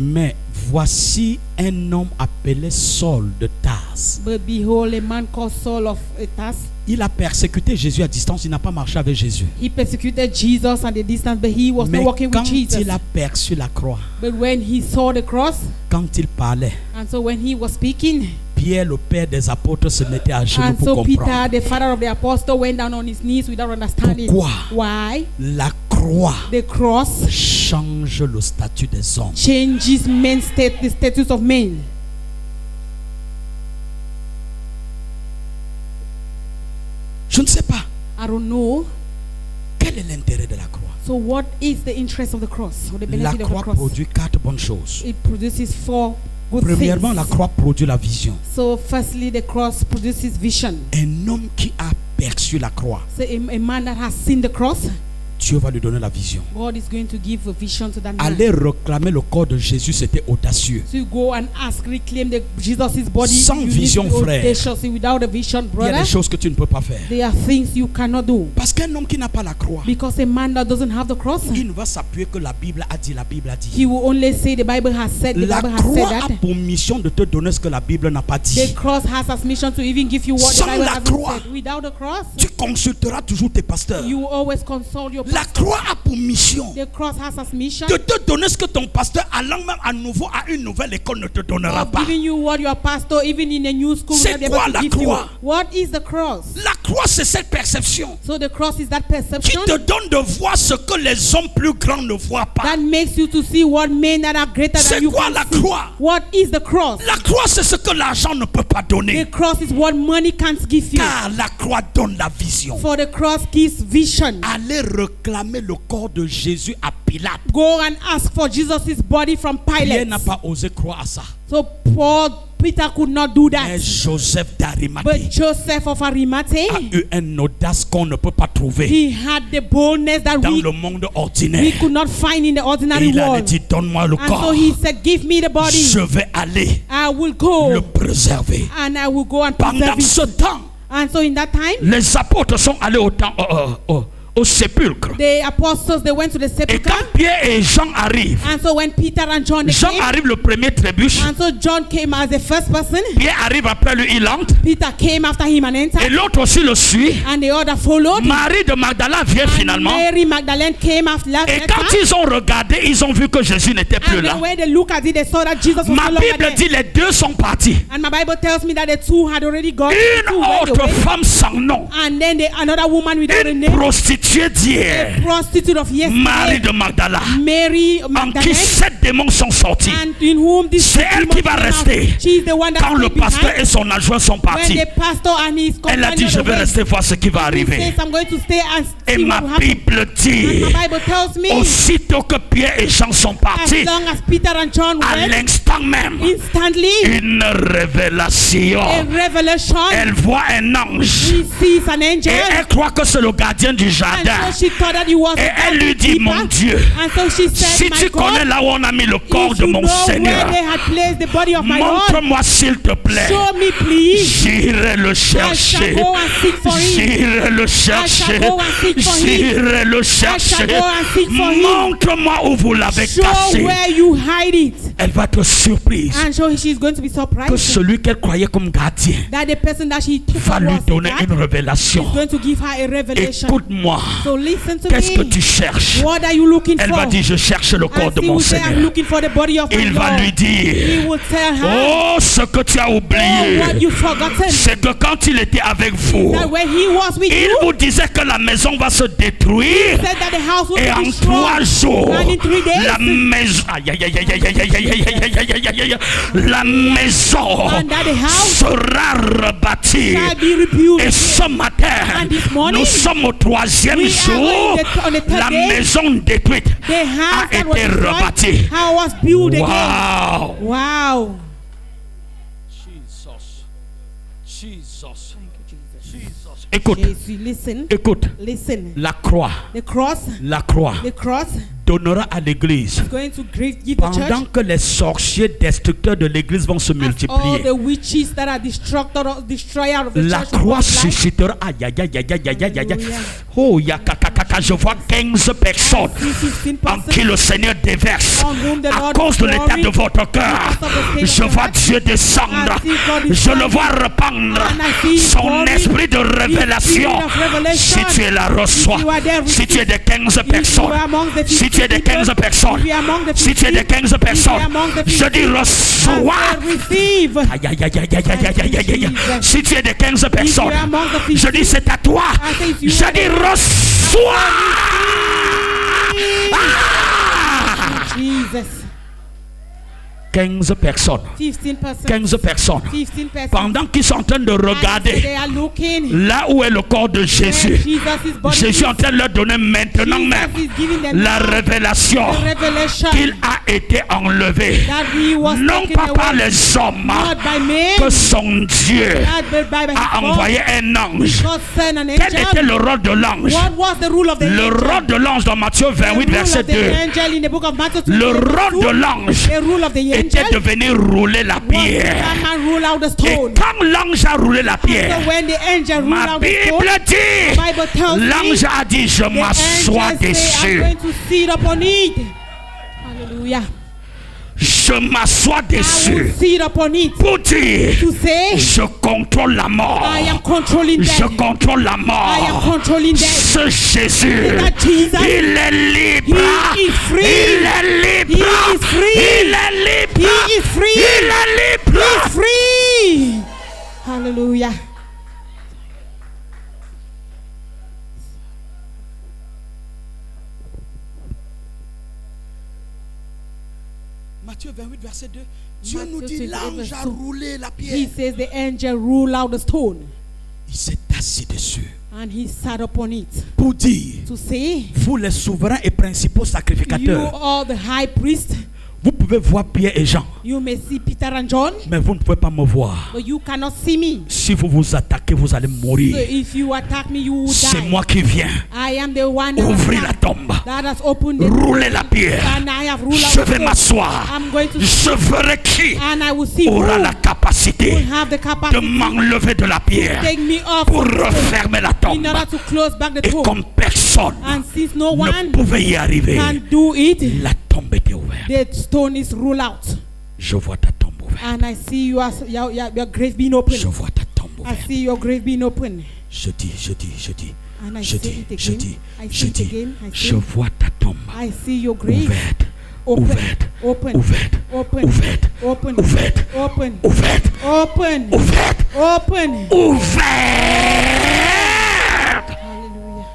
Mais voici un homme appelé Saul de Tarse. But behold, a man called Saul of Tarsus. Il a persécuté Jésus à distance, il n'a pas marché avec Jésus. He persecuted Jesus at a distance, but he was Mais not walking quand with Jesus. il a perçu la croix, But when he saw the cross, quand il parlait, and so when he was speaking, Pierre, le père des apôtres, se mettait à genoux and pour so comprendre. Peter, the father of the apostle, went down on his knees without understanding. Pourquoi? Why? La croix The cross change le statut des hommes. changes men's the status of men. Je ne sais pas I don't know. quel est l'intérêt de la croix. So what is the interest of the cross, or the La benefit of the croix cross? produit 4 bonnes choses. It produces 4 good Premièrement, la things. croix produit la vision. So firstly, the cross produces vision. Un homme qui a perçu la croix, So a man that has seen the cross, Dieu va lui donner la vision. God is going to give a vision to that man. Aller réclamer le corps de Jésus, c'était audacieux. So you go and ask, reclaim Jesus' body. Sans You need vision, to be frère. audacious. Without a vision, Il y a brother, des choses que tu ne peux pas faire. there are things you cannot do. Parce qu'un homme qui n'a pas la croix, Because a man that doesn't have the cross, il ne va s'appuyer que la Bible a dit, la Bible a dit. he will only say the Bible has said. The La Bible has said croix a that. pour mission de te donner ce que la Bible n'a pas The dit. cross has as mission to even give you what the Sans Bible la hasn't croix, said. Without the cross, Tu consulteras toujours tes pasteurs. you will always consult your La pastor. croix a pour mission The cross has as mission de te donner ce que ton pasteur, allant même à nouveau à une nouvelle école, ne te donnera of pas. giving you what your pastor, even in a new school, will C'est not be able quoi to la give croix? you. What is the cross? La croix, c'est cette perception So the cross is that qui perception te donne de voir ce que les hommes plus grands ne voient pas. that makes you to see what men that are greater C'est than you quoi can la see. croix? What is the cross? La croix, c'est ce que l'argent ne peut pas The donner. cross is what money can't give you. Car la croix donne la vision. For the cross gives vision. Aller réclamer le corps de Jésus à Pilate. Go and ask for Jesus' body from Pierre Pilate. n'a pas osé croire à ça. So Peter could not do that. Mais Joseph But d'Arimathée Joseph of Arimathea, a eu une audace qu'on ne peut pas trouver he had the boldness that dans we le monde ordinaire. could not find in the Et ordinary il a world. dit, donne-moi le And corps. so he said, give me the body. Je vais aller I will le go préserver. and I will go and Pendant preserve ce it. temps, And so in that time, les apôtres sont allés au sépulcre. the apostles, they went to the Et sepulchre. quand Pierre et Jean arrivent, And so when Peter and John they Jean came, arrive le premier trébuche. and so John came as the first person. Pierre arrive après lui, il entre. Peter came after him and Et entered. l'autre aussi le suit. And the other followed. Marie de Magdala vient And finalement. Mary Magdalene came after Et that. quand ils ont regardé, ils ont vu que Jésus n'était plus And là. then when they look at it, they saw that Jesus was Ma no longer Bible there. dit les deux sont partis. And my Bible tells me that the two had already gone. Une The two went autre away. femme sans nom, And then another woman without a une name, prostituée d'hier, a prostitute of Marie yesterday, de Magdala, Mary en qui Magdalene, 7 démons sont sortis. and in whom this C'est elle demon qui va came out. rester. She's the one that Quand le stayed pasteur behind. et son adjoint sont When partis, the pastor and his elle a dit, companion je vais went, rester voir ce qui va he arriver. says, I'm going to stay and Et see ma what will happen. Bible And dit, my Bible tells me, aussitôt que Pierre et Jean sont as partis, long as Peter and John à went, l'instant même, instantly, une révélation. a revelation, Elle voit un ange. she sees an angel. Et elle croit que c'est le gardien du And jardin. so she thought that he was Et the elle lui dit, keeper. mon Dieu, And so she said, si my tu God, connais là où on a mis le corps if de you mon know Seigneur, where they had placed the body of my Lord, montre-moi s'il te plaît. show me please. J'irai le I shall chercher. go and seek for him. J'irai le chercher. go and seek for him. J'irai le I shall chercher. go and seek for him. Montre-moi où vous l'avez Show caché. where you hide it. Elle va être surprise And so she's going to be que surprised celui qu'elle croyait comme gardien that the person that she took va lui was donner that une révélation. is going to give her a revelation. Écoute-moi. So listen to Qu'est-ce que me. tu cherches? What are you looking Elle for? va dire, je cherche le corps And de she mon will say, I'm Seigneur. looking for the body of my Il va Lord. lui He dire, will tell her, oh, ce que tu as oh, oublié, what you've forgotten, c'est que quand il était avec vous, that when he was with il you, vous disait que la maison va se détruire. said that the house will Et be en destroyed. 3 jours, And in 3 days, la maison, aïe, aïe, aïe, aïe, aïe, aïe, aïe, aïe, aïe, aïe, aïe, aïe, aïe, la maison And that the house sera rebâtie. shall be rebuilt. Et ce matin, And this morning, nous sommes au 3e we are jour. on the third La day. maison détruite The house a that was été destroyed, rebâtie. how was built again. Wow. Wow. Jesus. Écoute, Jesus, listen, écoute. listen. La croix, The cross la croix donnera à l'église. is going to give the church Pendant que les sorciers destructeurs de l'église vont se all multiplier, the witches that are destroyer of the la church will croix multiply. suscitera. Aïe, aïe, aïe, aïe, aïe, aïe, aïe, aïe. Alléluia. Oh, je vois 15 personnes I see 15 en qui le Seigneur déverse on whom the à Lord cause de glory l'état de votre cœur. because of the state Je of vois your heart. Dieu descendre. I see God Je le descending. vois répandre And I see His son glory. esprit de His révélation. spirit of revelation. Si tu es là, reçois. If you are there, Si tu es des 15 If you personnes, are among the si tu es des 50 15 people, personnes, if you are among the si tu es des 50, 15 personnes, among the je dis 50, reçois. and receive. Aïe, aïe, aïe, aïe, aïe, aïe, aïe, aïe, aïe, aïe. Jesus. Si tu es des 15 personnes, are among the 50, je dis c'est à toi. I say it's you. Je dis reçois. Ah! Jesus. 15 personnes. 15%. 15 personnes. 15%. Pendant qu'ils sont en train de And they regarder are looking là où est le corps de where Jésus, Jesus' body Jésus est en is. train de leur donner maintenant Jesus même is giving them la now révélation the revelation qu'il a été enlevé. that he was Non taken pas par away, les hommes, not by men, que son Dieu not by a God. envoyé un ange. God sent an Quel était angel. le rôle de l'ange? What was the rule of the Le angel? rôle de l'ange dans Matthieu The 28, rule verset of the 2. angel in the book of Matthew Le 28, rôle de l'ange the rule of the était de angel venir rouler la was to pierre. come and rule out the Et stone. quand l'ange a roulé la So pierre, when the angel ruled ma out the stone, Bible the dit, Bible tells me l'ange a dit, je the m'assois angel say, I'm dessus. going to sit upon it. Hallelujah. Je m'assois I will dessus. sit upon it Pour dire, to say, je contrôle la mort. I am controlling Je death. contrôle la I am mort. controlling death. Ce Jésus, That Jesus, il est libre. He is free. Il est libre. He is free. Il est libre. He is free. Il est libre. He is free. Hallelujah. Matthieu 28, verset 2. Dieu Matthieu nous dit, 28, l'ange verset a 2. roulé la He pierre. says the angel ruled out the stone Il s'est assis dessus. And he sat upon it pour dire, to say, vous les souverains et principaux you sacrificateurs, are the high priest. vous pouvez voir Pierre et Jean, You may see Peter and John, mais vous ne pouvez pas me voir. but you cannot see me. Si vous vous attaquez, vous allez So mourir. if you attack me, you will C'est die. moi qui viens I am the one that ouvrir has la tombe, opened the rouler la pierre. and I have ruled Je out vais the m'asseoir. I'm going to Je verrai qui and I will see who aura la will capacité have the de capacity m'enlever de la pierre take me off pour refermer la in tombe. order to close back the Et tomb. comme personne And since no ne one pouvait y arriver, can do it, la tombe était ouverte. the stone is ruled out. Je vois ta tombe ouverte. And I see your grave being open. Je vois ta tombe I ouverte. see your grave being open. Je dis, And I je say dis, it je again. dis, I je say it dis, again. I je say, vois ta tombe I see your grave ouverte, open, ouverte, open, ouverte, open, ouverte, open, ouverte, open, ouverte, open, ouverte, open. ouverte. Hallelujah.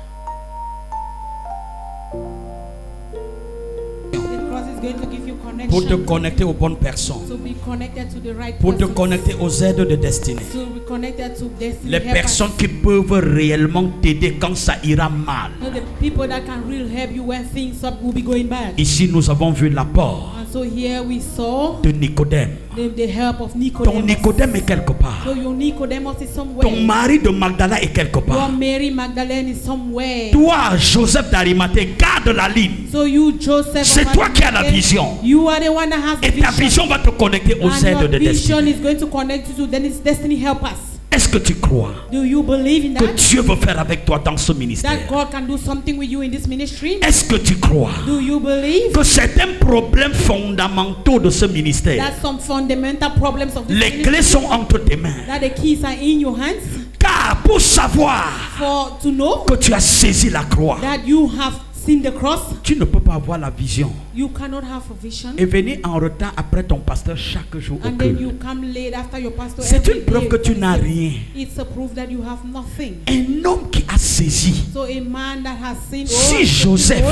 The cross is going to give you Pour te connection. connecter aux bonnes personnes, To be connected to the right pour te person. connecter aux aides de destinée. To be connected to destiny. Les helpers. personnes qui peuvent réellement t'aider quand ça ira mal. So the people that can really help you when things will be going bad. Ici, nous avons vu l'apport And so here we saw de Nicodème. the help of Ton Nicodemus. Nicodème est quelque part. So your Nicodemus is somewhere. Ton mari de Magdala est quelque Your part. Mary Magdalene is somewhere. Toi, Joseph d'Arimathée, garde la ligne. So you Joseph. C'est of toi qui as la Arimathea, vision. You are the one that has the Et ta vision. vision va te connecter aux And aides your de vision destinée. is going to connect you to destiny helpers. Est-ce que tu crois Do you believe in que that? Dieu veut faire avec toi dans ce That ministère? God can do something with you in this ministry? Est-ce que tu crois Do you believe que certains problèmes fondamentaux de ce ministère, that some fundamental problems of this les ministry, clés sont entre tes mains? that the keys are in your hands Car pour savoir for to know que tu as saisi la croix, that you have seen the cross? tu ne peux pas avoir la vision You cannot have a vision et venir en retard après ton pasteur chaque jour au and then culte. you come late after your pastor. C'est every une preuve day. que tu n'as rien. It's a proof that you have nothing. Un homme qui a saisi, So a man that has seen Si all Joseph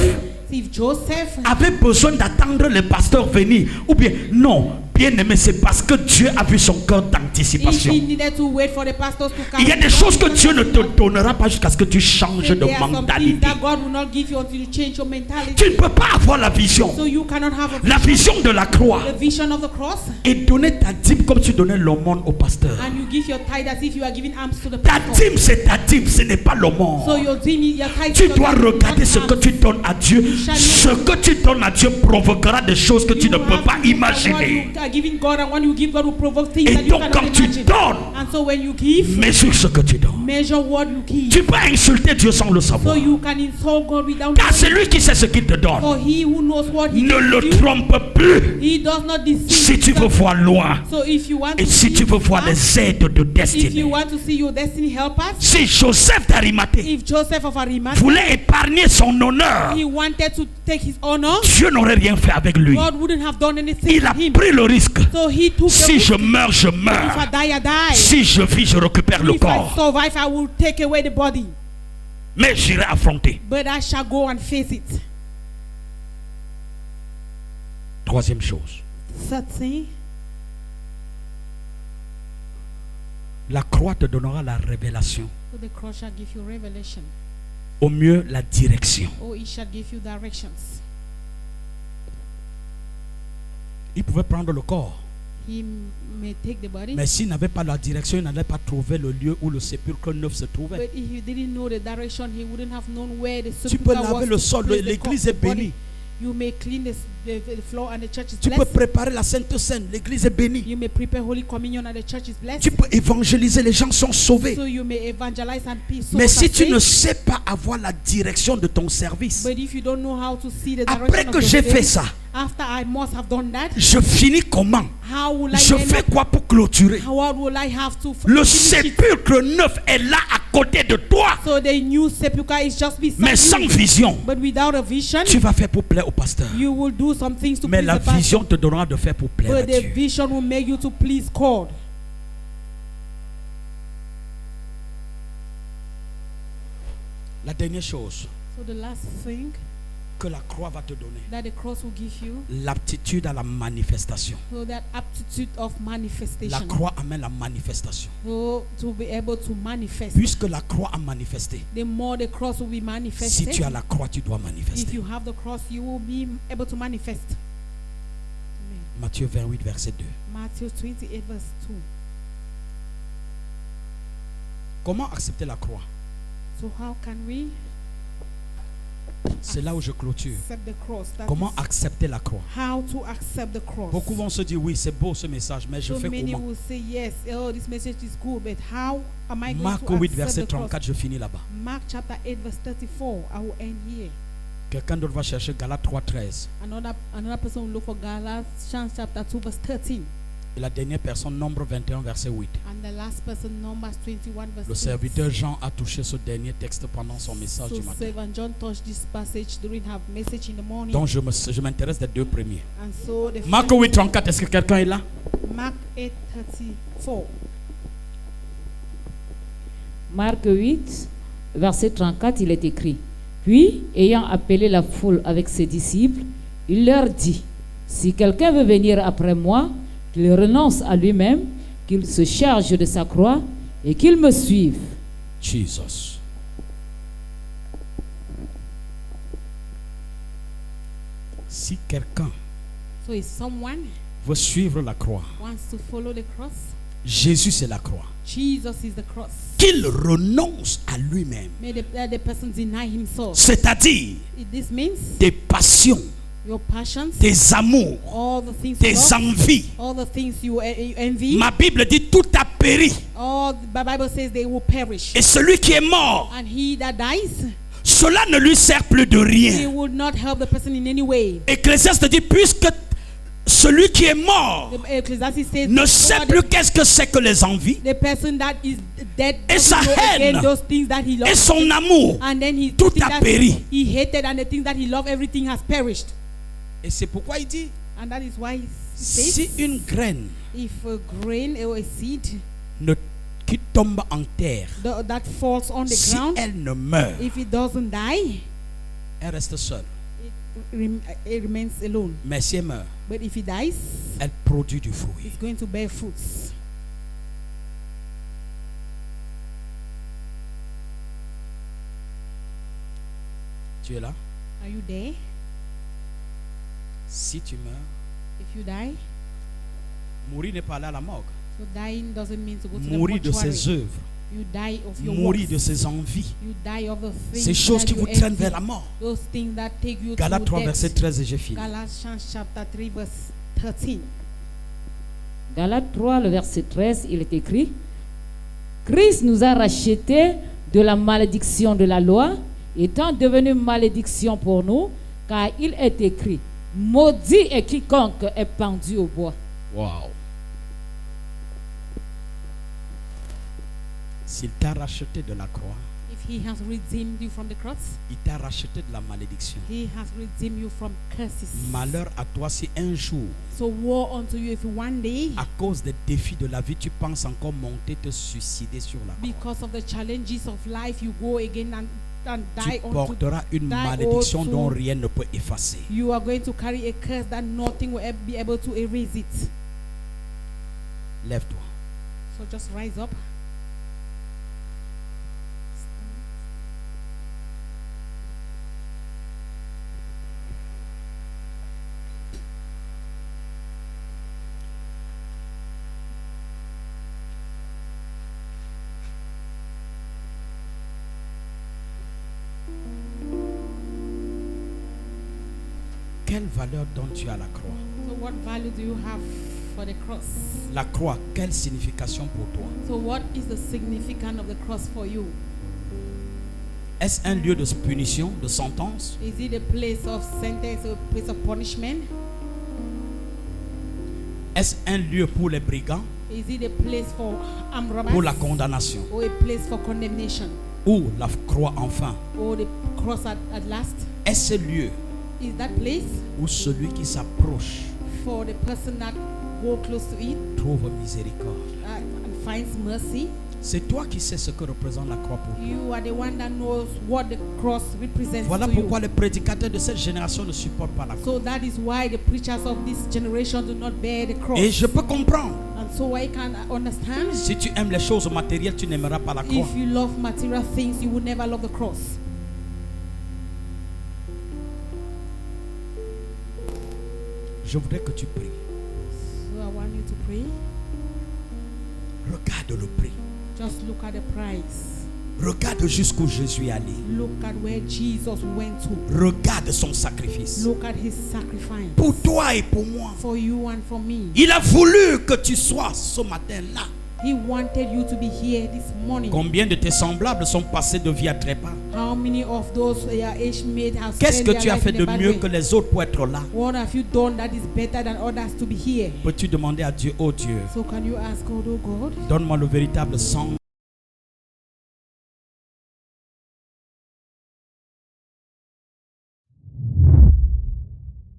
if Joseph avait besoin d'attendre le pasteur venir, ou bien non, bien aimé, c'est parce que Dieu a vu son cœur if d'anticipation. he needed to wait for the pastors to come, Il y a des choses que Dieu ne te donnera pas jusqu'à ce que tu changes de there are some things mentalité. that God will not give you until you change your mentality. Tu ne peux pas avoir la vision. So you cannot have a La vision de la croix the vision of the cross et donner ta dîme comme tu donnais l'aumône au pasteur. and you give your tithe as if you are giving alms to the Ta pastor. dîme, c'est ta dîme, ce n'est pas l'aumône. So your tithe Tu is dois not regarder ce que alms. tu donnes à Dieu. Ce que tu donnes à Dieu provoquera des choses que tu You ne peux have pas to look at what imaginer. you are giving God, and when you give God will provoke things Et that you donc, cannot quand tu imagine. donnes, And so when you give, mesure ce que tu donnes. measure what you give. Tu peux insulter Dieu sans le So savoir. you can insult God without Car c'est knowing. lui qui sait ce qu'il te donne. For he who knows what he Ne le gives you, trompe plus. he does not deceive. Si tu veux voir loin So if you want et to si see tu veux voir far, les aides de if you destinée. want to see your destiny helpers, Si Joseph d'Arimathée if Joseph of Arimathea, voulait épargner son honneur, he wanted to take his honor, Dieu n'aurait rien fait avec lui. God wouldn't have done anything Il a with him. pris le risque. So he took the Si risk. je meurs, je If I meurs. die, I die. Si je vis, je récupère le If I corps. survive, I will take away the body. Mais j'irai affronter. But I shall go and face it. Troisième chose. Third thing, La croix te donnera la révélation. so the cross shall give you revelation. Au mieux, la direction. Or it shall give you directions. Il pouvait prendre le corps. He may take the body, Mais s'il n'avait pas la direction, il n'allait pas trouver le lieu où le sépulcre neuf se trouvait. but if he didn't know the direction, he wouldn't have known where the Tu peux sepulchre was laver le to sol, place the l'église corpse, est the body. bénie. You may clean the floor and the church is Tu peux blessed. préparer la Sainte Seine, l'église est bénie. You may prepare Holy Communion and the church is blessed. Tu peux évangéliser, les gens sont sauvés. So you may evangelize and peace. Mais si tu ne sais pas avoir la direction de ton service, But if you don't know how to see the après direction que of j'ai your fait faith, ça, after I must have done that, je finis comment? how will I Je end fais up? quoi pour clôturer? What will I have to Le finish it? sépulcre neuf est là à côté de toi. So the new sepulchre is just beside Mais sans you. vision, But without a vision, tu vas faire pour plaire au pasteur. you will do some things to Mais please la the pastor. vision te donnera de faire pour plaire à But the Dieu. vision will make you to please God. La dernière chose, So the last thing, que la croix va te donner that the cross will give you, l'aptitude à la manifestation. so that aptitude of La manifestation, croix amène la manifestation. so to be able to manifest. Puisque la croix a manifesté, The more the cross will be si manifested. tu as la croix, tu dois If manifester. you have the cross, you will be able to manifest. Amen. Matthieu 28, verset 2. Matthew 28 verse 2. Comment accepter la croix? So how can we C'est là où je clôture. accept the cross? That Comment is accepter la croix? how to accept the cross. Beaucoup vont se dire, oui, c'est beau ce message, mais je So fais many comment? will say yes, oh, this message is good, but how am I going Marc to 8, accept verset the cross? 34, je finis là-bas. Mark chapter 8 verse 34. I will end here. Quelqu'un d'autre va chercher Galates 3, 13. Another person will look for Galatians chapter 2 verse 13. Et la dernière personne, Nombre 21, verset 8. And the last person, Numbers 21 verse Le 8. serviteur Jean a touché ce dernier texte pendant son message So du matin. servant John touched this passage during her message in the morning. Donc je m'intéresse des deux premiers. And so the Marc 8, 34, est-ce que quelqu'un est là? Mark 8 34. Marc 8, verset 34, il est écrit: Puis, ayant appelé la foule avec ses disciples, il leur dit: Si quelqu'un veut venir après moi, qu'il renonce à lui-même, qu'il se charge de sa croix et qu'il me suive. Jesus. Si quelqu'un So if someone veut suivre la croix, wants to follow the cross, Jésus c'est la croix. Jesus is the cross. Qu'il renonce à lui-même. May the person deny himself. C'est-à-dire This means des passions, your passions, des amours, all the things you des love, envies. all the things you envy. Ma Bible dit tout a péri. All the Bible says they will perish. Et celui qui est mort, And he that dies, cela ne lui sert plus de he rien. would not help the person in any way. Ecclésiaste dit, puisque celui qui est mort The Ecclesiastes says ne sait plus qu'est-ce que c'est que les envies the person that is dead et sa doesn't know again haine those things that he et loved. son amour. And then he Tout things a that péri. he hated and the things that he loved, everything has perished. Et c'est pourquoi il dit, And that is why he si says, une graine if a grain or a seed qui tombe en terre, that falls on the si ground, elle ne meurt, if it doesn't die, elle reste seule. it remains alone. Mais si elle meurt, But if it dies, elle produit du fruit. it's going to bear fruits. Tu es là? Are you there? Si tu meurs, If you die, mourir n'est pas aller à la morgue. so dying doesn't mean to go to Mourir the de mortuary. ses œuvres, You die of your mourir works. de ses envies, You die of the things ces choses that qui you vous traînent envy. vers la mort. Those things that take you Galates to 3, death. verset 13 et j'ai fini. Galatians chapter 3 verse 13. Galates 3, le verset 13, il est écrit: Christ nous a rachetés de la malédiction de la loi, étant devenu malédiction pour nous, car il est écrit: Maudit est quiconque est pendu au bois. Wow. S'il t'a racheté de la croix, If he has redeemed you from the cross, il t'a racheté de la malédiction. he has redeemed you from curses. Malheur à toi si un jour, So woe unto you if one day, à cause des défis de la vie, tu penses encore monter, te suicider sur la croix. because of the challenges of life, you go again and die Tu unto. porteras une die malédiction unto- dont rien ne peut effacer. You are going to carry a curse that nothing will be able to erase it. Lève-toi. So just rise up. Quelle valeur donnes-tu à la croix? So what value do you have for the cross? La croix, quelle signification pour toi? So what is the significance of the cross for you? Est-ce un lieu de punition, de sentence? Is it a place of sentence or a place of punishment? Est-ce un lieu pour les brigands? Is it a place for armed robbers? Pour la condamnation? Or a place for condemnation? Ou la croix enfin? Or the cross at last? Est-ce ce lieu Is that place où celui qui s'approche for the person that go close to it trouve miséricorde? and finds mercy? C'est toi qui sais ce que représente la croix pour toi. You are the one that knows what the cross represents Voilà to pourquoi you. les prédicateurs de cette génération ne supportent pas la croix. So that is why the preachers of this generation do not bear the cross. Et je peux comprendre. And so I can understand. Si tu aimes les choses matérielles, tu n'aimeras pas la croix. If you love material things, you will never love the cross. Je voudrais que tu pries. So I want you to pray. Regarde le prix. Just look at the price. Regarde jusqu'où Jésus est allé. Look at where Jesus went to. Regarde son sacrifice. Look at his sacrifice. Pour toi et pour moi. For you and for me. Il a voulu que tu sois ce matin-là. He wanted you to be here this morning. Combien de tes semblables sont passés de vie à trépas? How many of those age mates have Qu'est-ce spent que their tu as life fait in de a bad mieux way? que les autres pour être là? What have you done that is better than others to be here? Peux-tu demander à Dieu, oh Dieu, So can you ask God, oh God, donne-moi le véritable sang